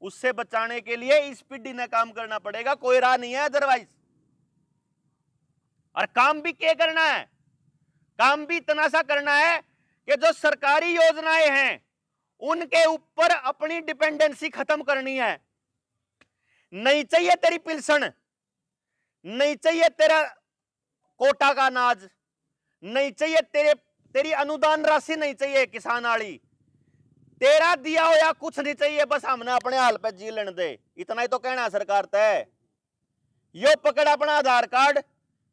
उससे बचाने के लिए इस पीढ़ी ने काम करना पड़ेगा, कोई राह नहीं है अदरवाइज। और काम भी क्या करना है? काम भी इतना सा करना है कि जो सरकारी योजनाएं हैं उनके ऊपर अपनी डिपेंडेंसी खत्म करनी है। नहीं चाहिए तेरी पेंशन, नहीं चाहिए तेरा कोटा का अनाज, नहीं चाहिए तेरी अनुदान राशि, नहीं चाहिए किसान वाली, तेरा दिया होया कुछ नहीं चाहिए, बस हमने अपने हाल पे जी लेने दे, इतना ही तो कहना सरकार तय। यो पकड़ अपना आधार कार्ड,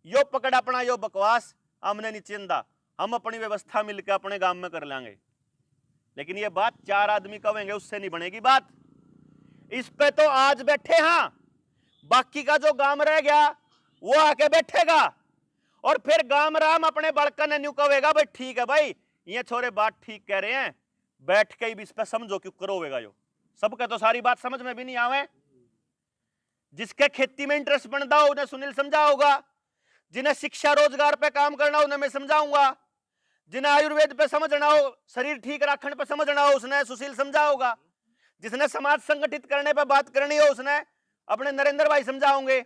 यो पकड़ अपना यो बकवास, हमने नहीं चिंता, हम अपनी व्यवस्था मिलकर अपने गांव में कर लेंगे। लेकिन ये बात 4 आदमी कहेंगे उससे नहीं बनेगी बात। इस पे तो आज बैठे हां, बाकी का जो गांव रह गया वो आके बैठेगा, और फिर गांव राम अपने बड़का ने न्यू कहेगा, भाई ठीक है भाई, ये छोरे बात ठीक कह रहे हैं, बैठ के भी इस पे समझो क्यों करोवेगा। यो सबके तो सारी बात समझ में भी नहीं आवे। जिसके खेती में इंटरेस्ट बनता हो उन्हें सुनील समझा होगा, जिन्हें शिक्षा रोजगार पे काम करना हो उन्हें मैं समझाऊंगा, जिन्हें आयुर्वेद पे समझना हो, शरीर ठीक रखने पे समझना हो, उसने सुशील समझा होगा, जिसने समाज संगठित करने पे बात करनी हो उसने अपने नरेंद्र भाई समझाओगे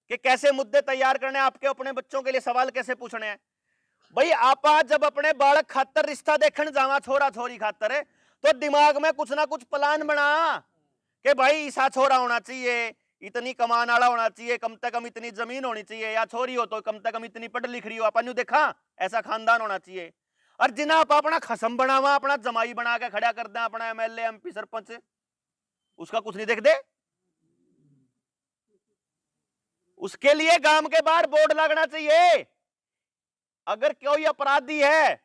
कि कैसे मुद्दे तैयार करने, आपके अपने बच्चों के लिए सवाल कैसे पूछने हैं। भाई आप जब अपने बालक खातर रिश्ता देखने जावा, छोरा छोरी खातर है, तो दिमाग में कुछ ना कुछ प्लान बना कि भाई ईसा छोरा होना चाहिए, इतनी कमान वाला होना चाहिए, कम से कम इतनी जमीन होनी चाहिए, या छोरी हो तो कम से कम इतनी पढ़ लिख रही हो, अपन देखा ऐसा खानदान होना चाहिए। और जिन्हें आप अपना खसम बनावा, अपना जमाई बना के खड़ा कर दे, अपना एमएलए एमपी सरपंच, उसका कुछ नहीं देख दे। उसके लिए गांव के बाहर बोर्ड लगना चाहिए, अगर कोई अपराधी है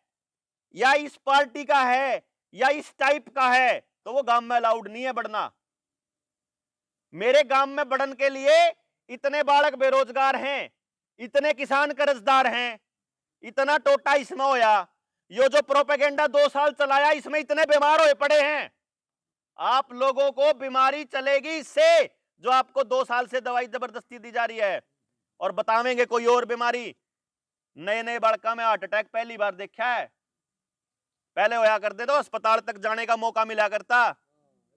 या इस पार्टी का है या इस टाइप का है तो वो गांव में अलाउड नहीं है बढ़ना। मेरे गांव में बढ़न के लिए इतने बालक बेरोजगार हैं, इतने किसान कर्जदार हैं, इतना टोटा इसमें होया, यो जो प्रोपेगेंडा 2 साल चलाया इसमें इतने बीमार हुए पड़े हैं। आप लोगों को बीमारी चलेगी इससे, जो आपको 2 साल से दवाई जबरदस्ती दी जा रही है, और बतावेंगे कोई और बीमारी। नए नए बालका में हार्ट अटैक पहली बार देखा है, पहले होया करते तो अस्पताल तक जाने का मौका मिला करता,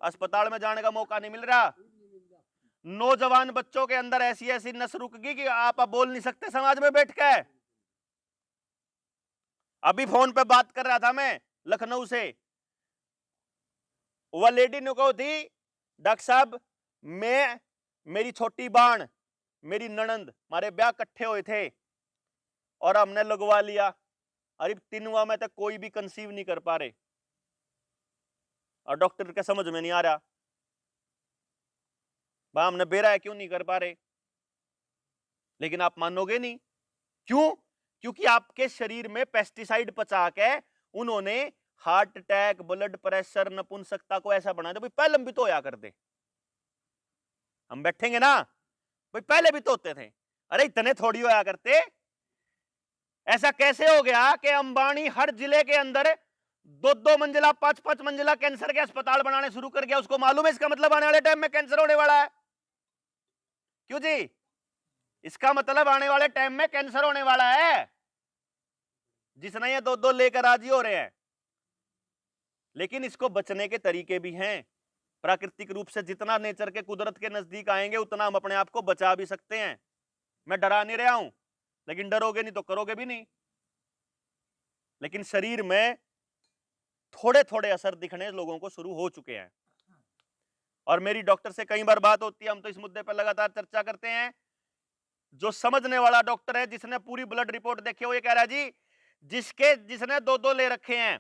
अस्पताल में जाने का मौका नहीं मिल रहा। नौजवान बच्चों के अंदर ऐसी ऐसी नस रुक गई कि आप अब बोल नहीं सकते समाज में बैठ के। अभी फोन पे बात कर रहा था मैं लखनऊ से, वह लेडी ने कहो थी, डॉक्टर साहब मैं, मेरी छोटी बाण, मेरी ननंद, हमारे ब्याह इकट्ठे हुए थे और हमने लगवा लिया, अरे 3 में तक कोई भी कंसीव नहीं कर पा रहे, और डॉक्टर के समझ में नहीं आ रहा भाई हमने बेरा है क्यों नहीं कर पा रहे। लेकिन आप मानोगे नहीं, क्यों? क्योंकि आपके शरीर में पेस्टिसाइड पचा के उन्होंने हार्ट अटैक, ब्लड प्रेशर, नपुंसकता को ऐसा बना दे। भाई पहले भी तो होया कर दे, हम बैठेंगे ना भाई, पहले भी तो होते थे, अरे इतने थोड़ी होया करते। ऐसा कैसे हो गया कि अंबानी हर जिले के अंदर 2-2 मंजिला 5-5 मंजिला कैंसर के अस्पताल बनाने शुरू कर गया? उसको मालूम है इसका मतलब आने वाले टाइम में कैंसर होने वाला है। क्यों जी? इसका मतलब आने वाले टाइम में कैंसर होने वाला है, जिसने ये 2-2 लेकर राजी हो रहे हैं। लेकिन इसको बचने के तरीके भी हैं। प्राकृतिक रूप से जितना नेचर के, कुदरत के नजदीक आएंगे उतना हम अपने आप को बचा भी सकते हैं। मैं डरा नहीं रहा हूं, लेकिन डरोगे नहीं तो करोगे भी नहीं। लेकिन शरीर में थोड़े थोड़े असर दिखने लोगों को शुरू हो चुके हैं, और मेरी डॉक्टर से कई बार बात होती है, हम तो इस मुद्दे पर लगातार चर्चा करते हैं। जो समझने वाला डॉक्टर है, जिसने पूरी ब्लड रिपोर्ट देखी, वो ये कह रहा है जी, जिसने 2-2 ले रखे हैं,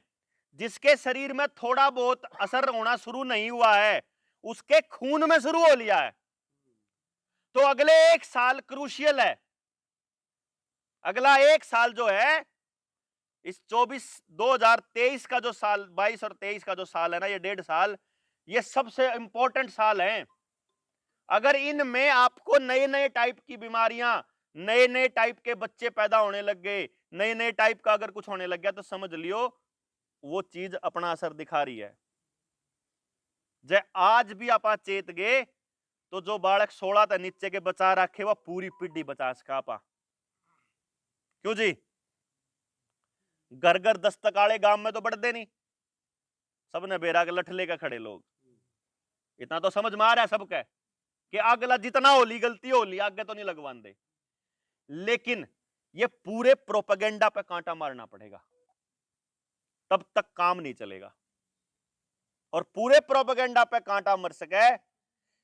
जिसके शरीर में थोड़ा बहुत असर होना शुरू नहीं हुआ है, उसके खून में शुरू हो लिया है। तो अगले 1 साल क्रूशियल है। अगला 1 साल जो है, इस 2023 का जो साल, 22 और 23 का जो साल है ना, ये 1.5 साल, ये सबसे इंपॉर्टेंट साल है। अगर इनमें आपको नए नए टाइप की बीमारियां, नए नए टाइप के बच्चे पैदा होने लग गए, नए नए टाइप का अगर कुछ होने लग गया, तो समझ लियो वो चीज अपना असर दिखा रही है। जे आज भी आप चेत गए तो जो बालक 16 तक नीचे के बचा रखे, वह पूरी पीढ़ी बचा सका आपा। क्यों जी? घर घर दस्तक आले गांव में तो बढ़ते नहीं, सबने बेरा के लठ लेकर खड़े लोग। इतना तो समझ में आ रहा है सबके कि अगला जितना होली गलती होली, आगे तो नहीं लगवान दे। लेकिन ये पूरे प्रोपेगेंडा पे कांटा मारना पड़ेगा, तब तक काम नहीं चलेगा। और पूरे प्रोपेगेंडा पे कांटा मर सके,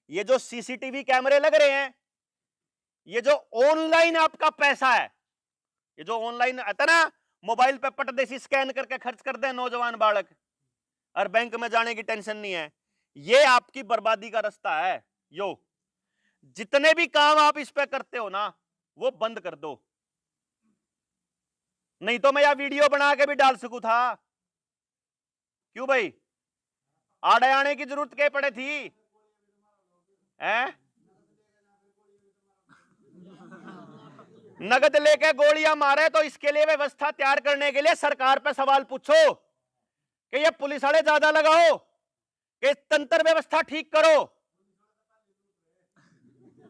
ये जो सीसीटीवी कैमरे लग रहे हैं, ये जो ऑनलाइन आपका पैसा है, ये जो ऑनलाइन आता ना, मोबाइल पे पटदेसी स्कैन करके खर्च कर दे नौजवान बालक, और बैंक में जाने की टेंशन नहीं है, ये आपकी बर्बादी का रास्ता है। यो जितने भी काम आप इस पे करते हो ना, वो बंद कर दो, नहीं तो मैं यह वीडियो बना के भी डाल सकूं था। क्यों भाई? आड़े आने की जरूरत क्या पड़े थी? नगद लेके गोलियां मारे, तो इसके लिए व्यवस्था तैयार करने के लिए सरकार पे सवाल पूछो कि ये पुलिस वाले ज्यादा लगाओ, कि तंत्र व्यवस्था ठीक करो।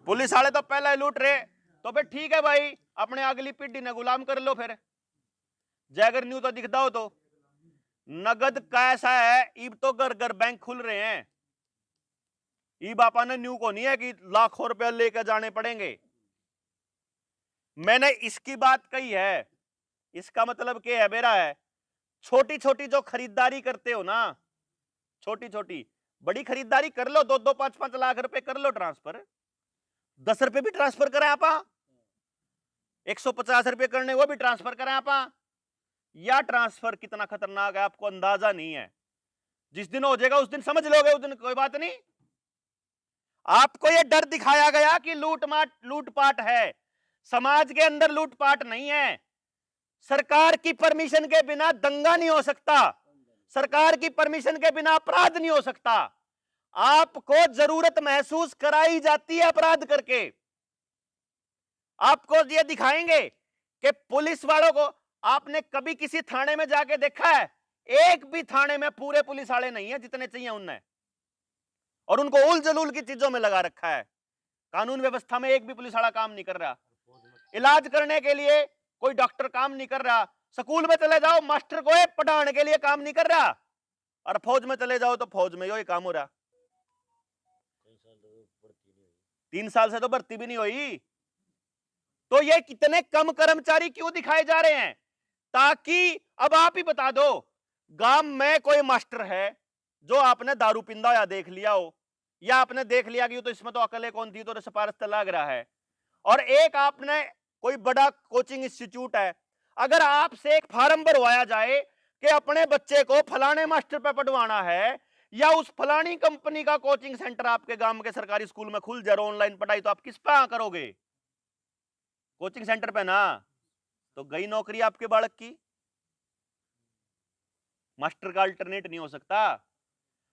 पुलिस वाले तो पहले लूट रहे, तो फिर ठीक है भाई, अपने अगली पीढ़ी ने गुलाम कर लो। फिर जैगर न्यू तो दिखता हो तो नगद कैसा है, इब तो घर घर बैंक खुल रहे हैं। इब आपा ने न्यू को नहीं है कि लाखों रुपए लेकर जाने पड़ेंगे। मैंने इसकी बात कही है, इसका मतलब क्या है मेरा है, छोटी छोटी जो खरीदारी करते हो ना, छोटी छोटी, बड़ी खरीदारी कर लो, 2-2, 5-5 लाख रुपए कर लो ट्रांसफर, 10 रुपए भी ट्रांसफर करें आपा, 150 रुपए करने वो भी ट्रांसफर करें आपा। या ट्रांसफर कितना खतरनाक है आपको अंदाजा नहीं है। जिस दिन हो जाएगा उस दिन समझ लोगे, उस दिन कोई बात नहीं। आपको यह डर दिखाया गया कि लूटपाट है, समाज के अंदर लूटपाट नहीं है। सरकार की परमिशन के बिना दंगा नहीं हो सकता, सरकार की परमिशन के बिना अपराध नहीं हो सकता। आपको जरूरत महसूस कराई जाती है अपराध करके। आपको ये दिखाएंगे कि पुलिस वालों को, आपने कभी किसी थाने में जाके देखा है? एक भी थाने में पूरे पुलिस वाले नहीं है जितने चाहिए उनने, और उनको उल जलूल की चीजों में लगा रखा है। कानून व्यवस्था में एक भी पुलिस वाला काम नहीं कर रहा, इलाज करने के लिए कोई डॉक्टर काम नहीं कर रहा, स्कूल में चले जाओ मास्टर को पढ़ाने के लिए काम नहीं कर रहा, और फौज में चले जाओ तो फौज में यही काम हो रहा। 3 साल से तो भर्ती भी नहीं हुई। तो ये कितने कम कर्मचारी क्यों दिखाए जा रहे हैं? ताकि अब आप ही बता दो, गांव में कोई मास्टर है जो आपने दारू पिंदा या देख लिया हो, या आपने देख लिया कि तो इसमें तो अकले कौन थी, तो सिफारिश लग रहा है, और एक आपने कोई बड़ा कोचिंग इंस्टीट्यूट है, अगर आपसे एक फार्म भरवाया जाए कि अपने बच्चे को फलाने मास्टर पे पढ़वाना है, या उस फलानी कंपनी का कोचिंग सेंटर आपके गांव के सरकारी स्कूल में खुल जाए ऑनलाइन पढ़ाई, तो आप किस पे करोगे? कोचिंग सेंटर पे ना। तो गई नौकरी आपके बालक की। मास्टर का अल्टरनेट नहीं हो सकता।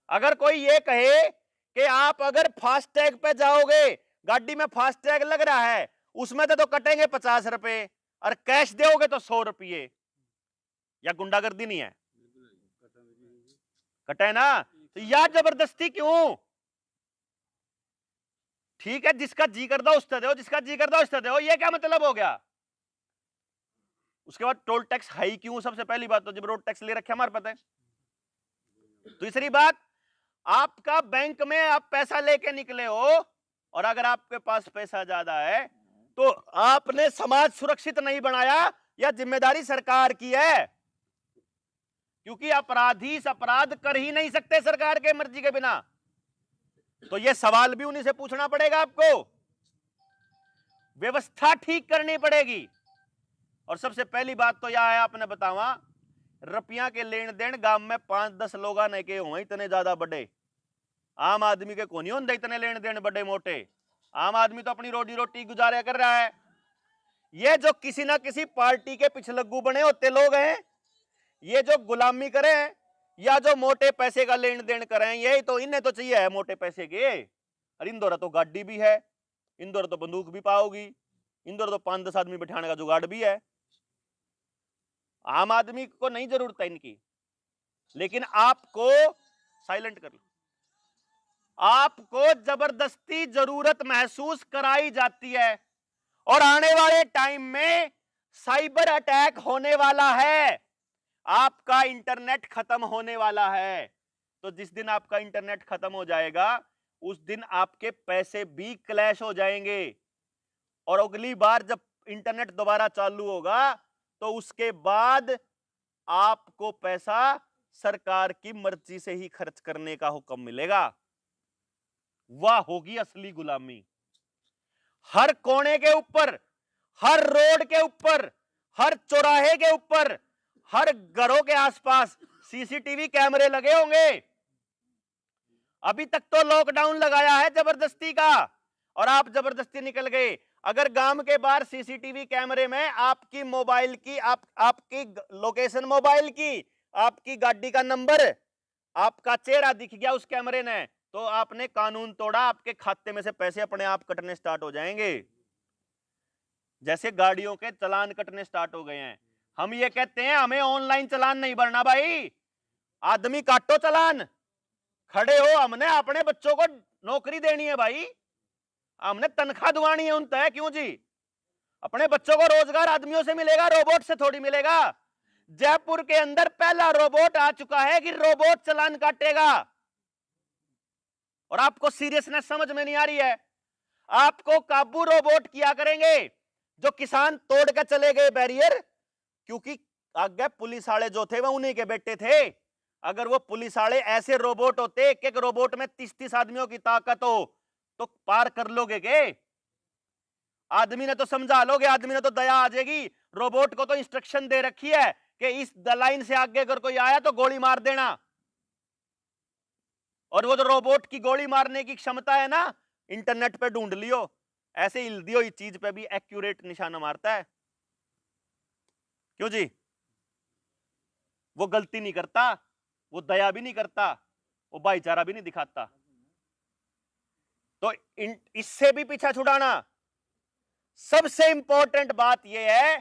अगर कोई ये कहे कि आप अगर फास्टैग पे जाओगे, गाड़ी में फास्टैग लग रहा है, उसमें तो कटेंगे 50 रुपए, और कैश दोगे तो 100 रुपये, या गुंडागर्दी नहीं है? कटे ना। तो या जबरदस्ती क्यों? ठीक है, जिसका जी करता उससे दो, जिसका जी करता उससे दो, ये क्या मतलब हो गया? उसके बाद टोल टैक्स हाई क्यों? सबसे पहली बात तो जब रोड टैक्स ले रखे हमारे पता है। दूसरी बात, आपका बैंक में आप पैसा लेके निकले हो, और अगर आपके पास पैसा ज्यादा है तो आपने समाज सुरक्षित नहीं बनाया, या जिम्मेदारी सरकार की है, क्योंकि अपराधी अपराध कर ही नहीं सकते सरकार के मर्जी के बिना। तो ये सवाल भी उन्हीं से पूछना पड़ेगा आपको, व्यवस्था ठीक करनी पड़ेगी। और सबसे पहली बात तो यह है, आपने बतावा रुपया के लेन देन गांव में 5-10 लोग आने के हुए इतने ज्यादा बड़े, आम आदमी के को नहीं होंगे इतने लेन देन बड़े मोटे। आम आदमी तो अपनी रोजी रोटी गुजारा कर रहा है। ये जो किसी ना किसी पार्टी के पिछलग्गू बने होते लोग हैं, ये जो गुलामी करें या जो मोटे पैसे का लेन देन करें, यही तो इन्हें तो चाहिए है मोटे पैसे के। और इंदौर तो गाड़ी भी है, इंदौर तो बंदूक भी पाओगी, इंदौर तो 5-10 आदमी बिठाने का जुगाड़ भी है। आम आदमी को नहीं जरूरत है इनकी, लेकिन आपको साइलेंट कर लो, आपको जबरदस्ती जरूरत महसूस कराई जाती है। और आने वाले टाइम में साइबर अटैक होने वाला है, आपका इंटरनेट खत्म होने वाला है। तो जिस दिन आपका इंटरनेट खत्म हो जाएगा उस दिन आपके पैसे भी क्लैश हो जाएंगे। और अगली बार जब इंटरनेट दोबारा चालू होगा तो उसके बाद आपको पैसा सरकार की मर्जी से ही खर्च करने का हुक्म मिलेगा। वह होगी असली गुलामी। हर कोने के ऊपर, हर रोड के ऊपर, हर चौराहे के ऊपर, हर घरों के आसपास सीसीटीवी कैमरे लगे होंगे। अभी तक तो लॉकडाउन लगाया है जबरदस्ती का और आप जबरदस्ती निकल गए। अगर गांव के बाहर सीसीटीवी कैमरे में आपकी मोबाइल की आपकी लोकेशन, मोबाइल की, आपकी गाड़ी का नंबर, आपका चेहरा दिख गया उस कैमरे ने, तो आपने कानून तोड़ा, आपके खाते में से पैसे अपने आप कटने स्टार्ट हो जाएंगे। जैसे गाड़ियों के चालान कटने स्टार्ट हो गए हैं। हम ये कहते हैं हमें ऑनलाइन चालान नहीं भरना भाई, आदमी काटो चालान, खड़े हो, हमने अपने बच्चों को नौकरी देनी है भाई, हमने तनख्वाह दुआनी है उन तय। क्यों जी? अपने बच्चों को रोजगार आदमियों से मिलेगा, रोबोट से थोड़ी मिलेगा। जयपुर के अंदर पहला रोबोट आ चुका है कि रोबोट चालान काटेगा। और आपको सीरियसनेस समझ में नहीं आ रही है। आपको काबू रोबोट किया करेंगे। जो किसान तोड़ के चले गए बैरियर, क्योंकि आगे पुलिस वाले जो थे वह उन्हीं के बेटे थे। अगर वो पुलिस वाले ऐसे रोबोट होते, एक एक रोबोट में 30-30 आदमियों की ताकत हो, तो पार कर लोगे के? आदमी ने तो समझा लोगे, आदमी ने तो दया आ जाएगी। रोबोट को तो इंस्ट्रक्शन दे रखी है कि इस लाइन से आगे अगर कोई आया तो गोली मार देना। और वो जो रोबोट की गोली मारने की क्षमता है ना, इंटरनेट पे ढूंढ लियो, ऐसे हिलदी हुई चीज पे भी एक्यूरेट निशाना मारता है। क्यों जी? वो गलती नहीं करता, वो दया भी नहीं करता, वो भाईचारा भी नहीं दिखाता। तो इससे भी पीछा छुड़ाना। सबसे इंपॉर्टेंट बात यह है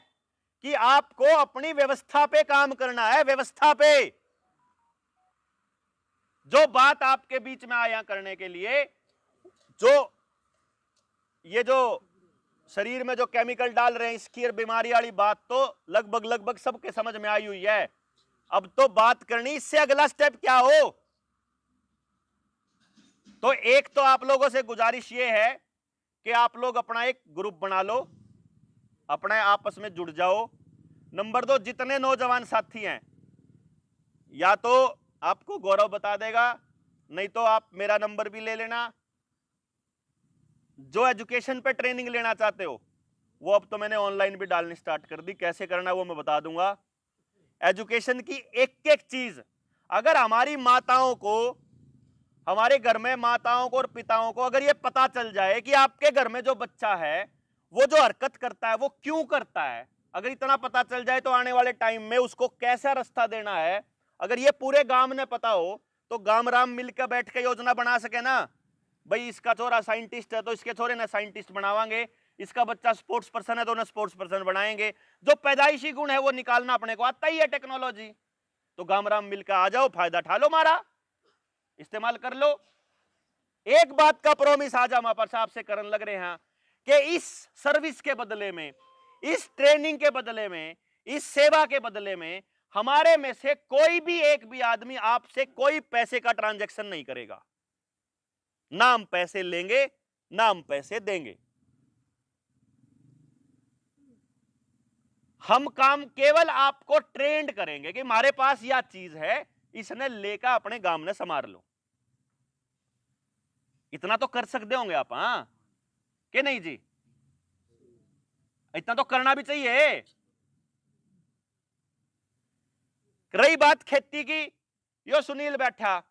कि आपको अपनी व्यवस्था पे काम करना है। व्यवस्था पे जो बात आपके बीच में आया करने के लिए, ये जो शरीर में जो केमिकल डाल रहे हैं इसकी बीमारी वाली बात तो लगभग सबके समझ में आई हुई है। अब तो बात करनी इससे अगला स्टेप क्या हो। तो एक तो आप लोगों से गुजारिश ये है कि आप लोग अपना एक ग्रुप बना लो, अपने आपस में जुड़ जाओ। नंबर 2, जितने नौजवान साथी हैं, या तो आपको गौरव बता देगा, नहीं तो आप मेरा नंबर भी ले लेना। जो एजुकेशन पे ट्रेनिंग लेना चाहते हो वो अब तो मैंने ऑनलाइन भी डालनी स्टार्ट कर दी, कैसे करना वो मैं बता दूंगा। एजुकेशन की एक एक चीज, अगर हमारी माताओं को, हमारे घर में माताओं को और पिताओं को अगर ये पता चल जाए कि आपके घर में जो बच्चा है वो जो हरकत करता है वो क्यों करता है, अगर इतना पता चल जाए तो आने वाले टाइम में उसको कैसा रास्ता देना है, अगर ये पूरे गांव ने पता हो तो गांव राम मिलकर बैठ के योजना बना सके ना। भाई इसका छोरा साइंटिस्ट है तो इसके छोरे ने साइंटिस्ट बनावांगे, इसका बच्चा स्पोर्ट्स पर्सन है तो उन्हें स्पोर्ट्स पर्सन बनाएंगे। जो पैदाइशी गुण है वो निकालना अपने को आता ही है, टेक्नोलॉजी। तो गांव राम मिलकर आ जाओ, फायदा उठा लो, मारा इस्तेमाल कर लो। एक बात का प्रॉमिस आज हम आपसे करने लग रहे हैं कि इस सर्विस के बदले में, इस ट्रेनिंग के बदले में, इस सेवा के बदले में हमारे में से कोई भी एक भी आदमी आपसे कोई पैसे का ट्रांजैक्शन नहीं करेगा। ना हम पैसे लेंगे ना हम पैसे देंगे। हम काम केवल आपको ट्रेंड करेंगे कि हमारे पास यह चीज है, इसने लेकर अपने गांव में संभाल लो। इतना तो कर सकते होंगे आप, हाँ कि नहीं जी? इतना तो करना भी चाहिए। रही बात खेती की, यो सुनील बैठा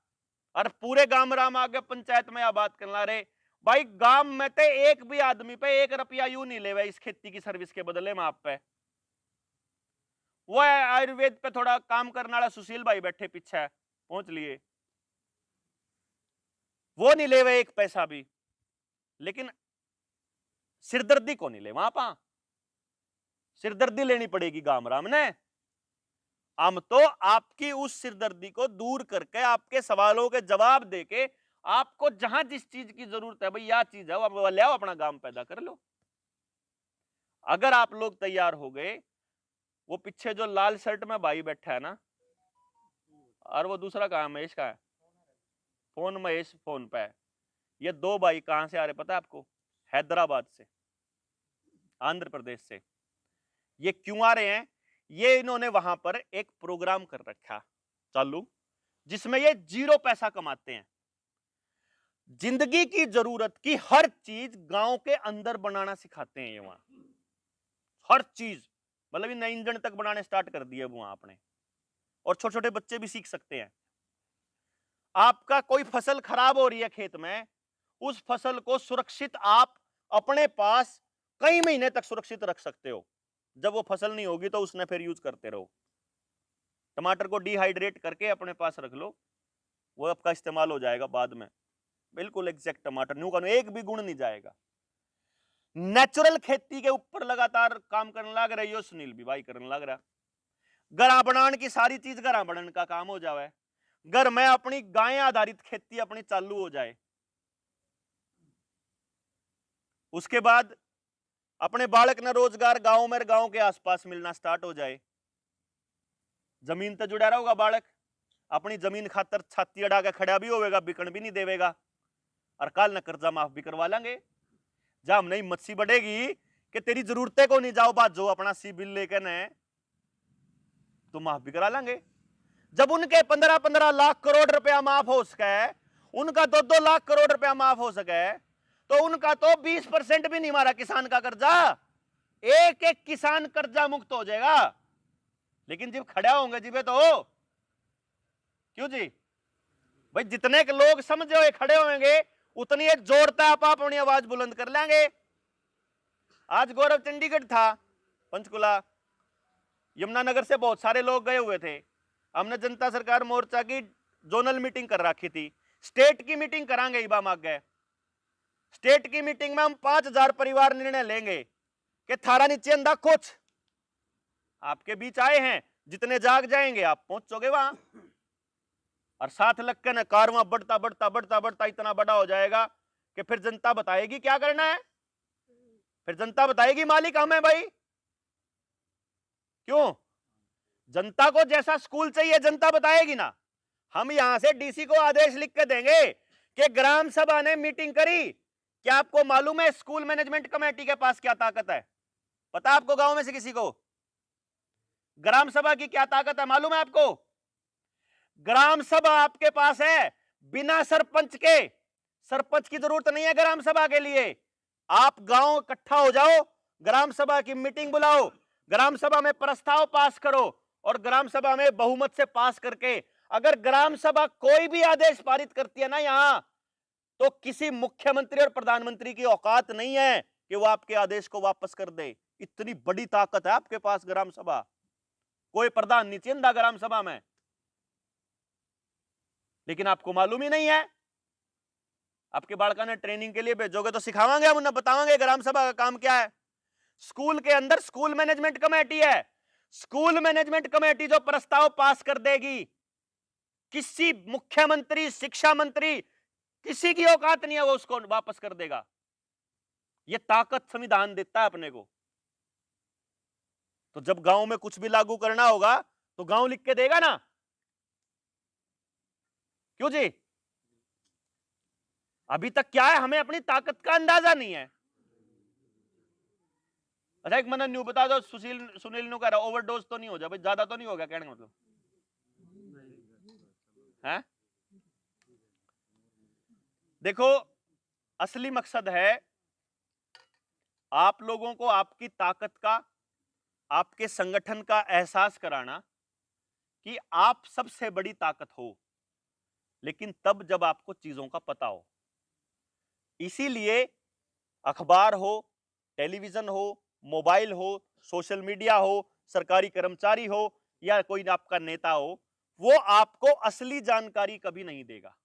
और पूरे गांव राम आगे पंचायत में यह बात करना रहे भाई, गांव में ते एक भी आदमी पे 1 रुपया यूं नहीं लेवे इस खेती की सर्विस के बदले में आप पे। वो आयुर्वेद पे थोड़ा काम करने वाला सुशील भाई बैठे पीछे पहुंच लिए, वो नहीं लेवे 1 पैसा भी, लेकिन सिरदर्दी को नहीं ले वहां पा, सिरदर्दी लेनी पड़ेगी गांव राम ने। हम तो आपकी उस सिरदर्दी को दूर करके, आपके सवालों के जवाब देके, आपको जहां जिस चीज की जरूरत है भाई, यह चीज है वो ले आओ, अपना काम पैदा कर लो। अगर आप लोग तैयार हो गए, वो पीछे जो लाल शर्ट में भाई बैठा है ना, और वो दूसरा कहां, महेश का है फोन, महेश फोन पे है। ये 2 भाई कहां से आ रहे पता है आपको? हैदराबाद से, आंध्र प्रदेश से। ये क्यों आ रहे हैं? ये इन्होंने वहां पर एक प्रोग्राम कर रखा चालू, जिसमें ये 0 पैसा कमाते हैं। जिंदगी की जरूरत की हर चीज गांव के अंदर बनाना सिखाते हैं ये वहां, हर चीज, मतलब नए इंजन तक बनाने स्टार्ट कर दिए वहां आपने, और छोटे छोटे बच्चे भी सीख सकते हैं। आपका कोई फसल खराब हो रही है खेत में, उस फसल को सुरक्षित आप अपने पास कई महीने तक सुरक्षित रख सकते हो। जब वो फसल नहीं होगी तो उसने फिर यूज करते रहो। टमाटर को डिहाइड्रेट करके अपने पास रख लो, वो आपका इस्तेमाल हो जाएगा बाद में, बिल्कुल एग्जैक्ट टमाटर, न्यू का एक भी गुण नहीं जाएगा। नेचुरल खेती के ऊपर लगातार काम करने लग रही हो, सुनील भी भाई करने लग रहा। घरा बनाने की सारी चीज घरा बनाने का काम हो जाए, घर में अपनी गाय आधारित खेती अपनी चालू हो जाए। उसके बाद अपने बालक ने रोजगार गांव में, गांव के आसपास मिलना स्टार्ट हो जाए। जमीन तो जुड़ा रहेगा बालक, अपनी जमीन खातर छाती अड़ा के खड़ा भी होगा, बिकन भी नहीं देवेगा, और काल न कर्जा माफ भी करवा लेंगे। जब हमने हिम्मत सी बढ़ेगी कि तेरी जरूरतें को नहीं जाओ बात, जो अपना सिबिल लेकर ने तो माफ भी करा लेंगे। जब उनके 15-15 लाख करोड़ रुपया माफ हो सके, उनका 2-2 लाख करोड़ रुपया माफ हो सके, तो उनका तो 20% भी नहीं मारा किसान का कर्जा, एक एक किसान कर्जा मुक्त हो जाएगा। लेकिन जब खड़ा होंगे जीवे तो क्यों जी भाई, जितने के लोग समझे हुए खड़े होंगे उतनी जोड़ता आप अपनी आवाज बुलंद कर लेंगे। आज गौरव चंडीगढ़ था, पंचकुला यमुनानगर से बहुत सारे लोग गए हुए थे। हमने जनता सरकार मोर्चा की जोनल मीटिंग कर रखी थी, स्टेट की मीटिंग करांगे इबा मांग गए। स्टेट की मीटिंग में हम 5000 परिवार निर्णय लेंगे कि थारा नीचे अंदा कुछ आपके बीच आए हैं, जितने जाग जाएंगे आप पहुंचोगे वहां, और साथ लग के न कारवां बढ़ता बढ़ता बढ़ता बढ़ता इतना बड़ा हो जाएगा कि फिर जनता बताएगी क्या करना है। फिर जनता बताएगी मालिक हम है भाई। क्यों? जनता को जैसा स्कूल चाहिए जनता बताएगी ना। हम यहां से डीसी को आदेश लिख के देंगे कि ग्राम सभा ने मीटिंग करी, क्या आपको मालूम है स्कूल मैनेजमेंट कमेटी के पास क्या ताकत है? पता आपको गांव में से किसी को ग्राम सभा की क्या ताकत है मालूम है आपको? ग्राम सभा आपके पास है बिना सरपंच के। सरपंच की जरूरत नहीं है ग्राम सभा के लिए। आप गांव इकट्ठा हो जाओ, ग्राम सभा की मीटिंग बुलाओ, ग्राम सभा में प्रस्ताव पास करो, और ग्राम सभा में बहुमत से पास करके अगर ग्राम सभा कोई भी आदेश पारित करती है ना यहां, तो किसी मुख्यमंत्री और प्रधानमंत्री की औकात नहीं है कि वो आपके आदेश को वापस कर दे। इतनी बड़ी ताकत है आपके पास ग्राम सभा। कोई प्रधान नहीं चिंता ग्राम सभा में, लेकिन आपको मालूम ही नहीं है। आपके बालका ने ट्रेनिंग के लिए भेजोगे तो सिखावांगे, हम उन्हें बतावांगे ग्राम सभा का काम क्या है। स्कूल के अंदर स्कूल मैनेजमेंट कमेटी है, स्कूल मैनेजमेंट कमेटी जो प्रस्ताव पास कर देगी, किसी मुख्यमंत्री, शिक्षा मंत्री, किसी की औकात नहीं है, वो उसको वापस कर देगा। ये ताकत संविधान देता है अपने को। तो जब गांव में कुछ भी लागू करना होगा तो गांव लिख के देगा ना, क्यों जी? अभी तक क्या है, हमें अपनी ताकत का अंदाजा नहीं है। अच्छा एक मैंने न्यू बता दो, सुनील नु कह रहा ओवरडोज तो नहीं हो जाए भाई, ज्यादा तो नहीं होगा कहने का मतलब है? देखो असली मकसद है आप लोगों को आपकी ताकत का, आपके संगठन का एहसास कराना कि आप सबसे बड़ी ताकत हो, लेकिन तब जब आपको चीजों का पता हो। इसीलिए अखबार हो, टेलीविजन हो, मोबाइल हो, सोशल मीडिया हो, सरकारी कर्मचारी हो या कोई आपका नेता हो, वो आपको असली जानकारी कभी नहीं देगा।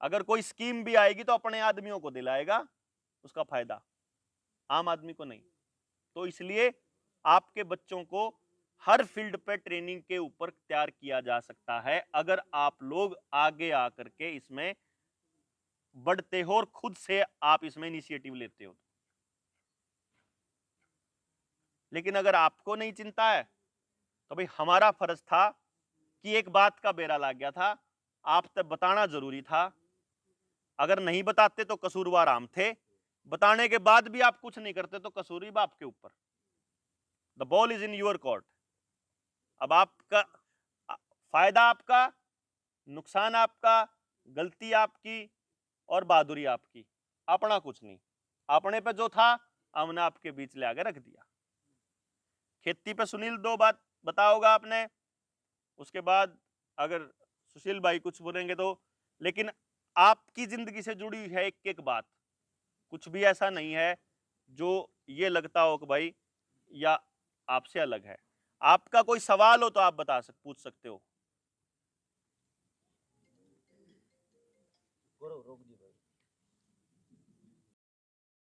अगर कोई स्कीम भी आएगी तो अपने आदमियों को दिलाएगा उसका फायदा, आम आदमी को नहीं। तो इसलिए आपके बच्चों को हर फील्ड पे ट्रेनिंग के ऊपर तैयार किया जा सकता है अगर आप लोग आगे आकर के इसमें बढ़ते हो और खुद से आप इसमें इनिशिएटिव लेते हो। लेकिन अगर आपको नहीं चिंता है तो भाई हमारा फर्ज था कि एक बात का बेरा लग गया था, आप तक बताना जरूरी था। अगर नहीं बताते तो कसूरवार हम थे, बताने के बाद भी आप कुछ नहीं करते तो कसूर भी आपके ऊपर। The ball is in your court. अब आपका फायदा आपका, नुकसान आपका, गलती आपकी और बहादुरी आपकी, अपना कुछ नहीं। अपने पे जो था हमने आपके बीच ले आके रख दिया। खेती पे सुनील दो बात बताओगा आपने, उसके बाद अगर सुशील भाई कुछ बोलेंगे तो। लेकिन आपकी जिंदगी से जुड़ी है एक एक बात, कुछ भी ऐसा नहीं है जो ये लगता हो कि भाई या आपसे अलग है। आपका कोई सवाल हो तो आप पूछ सकते हो। रोक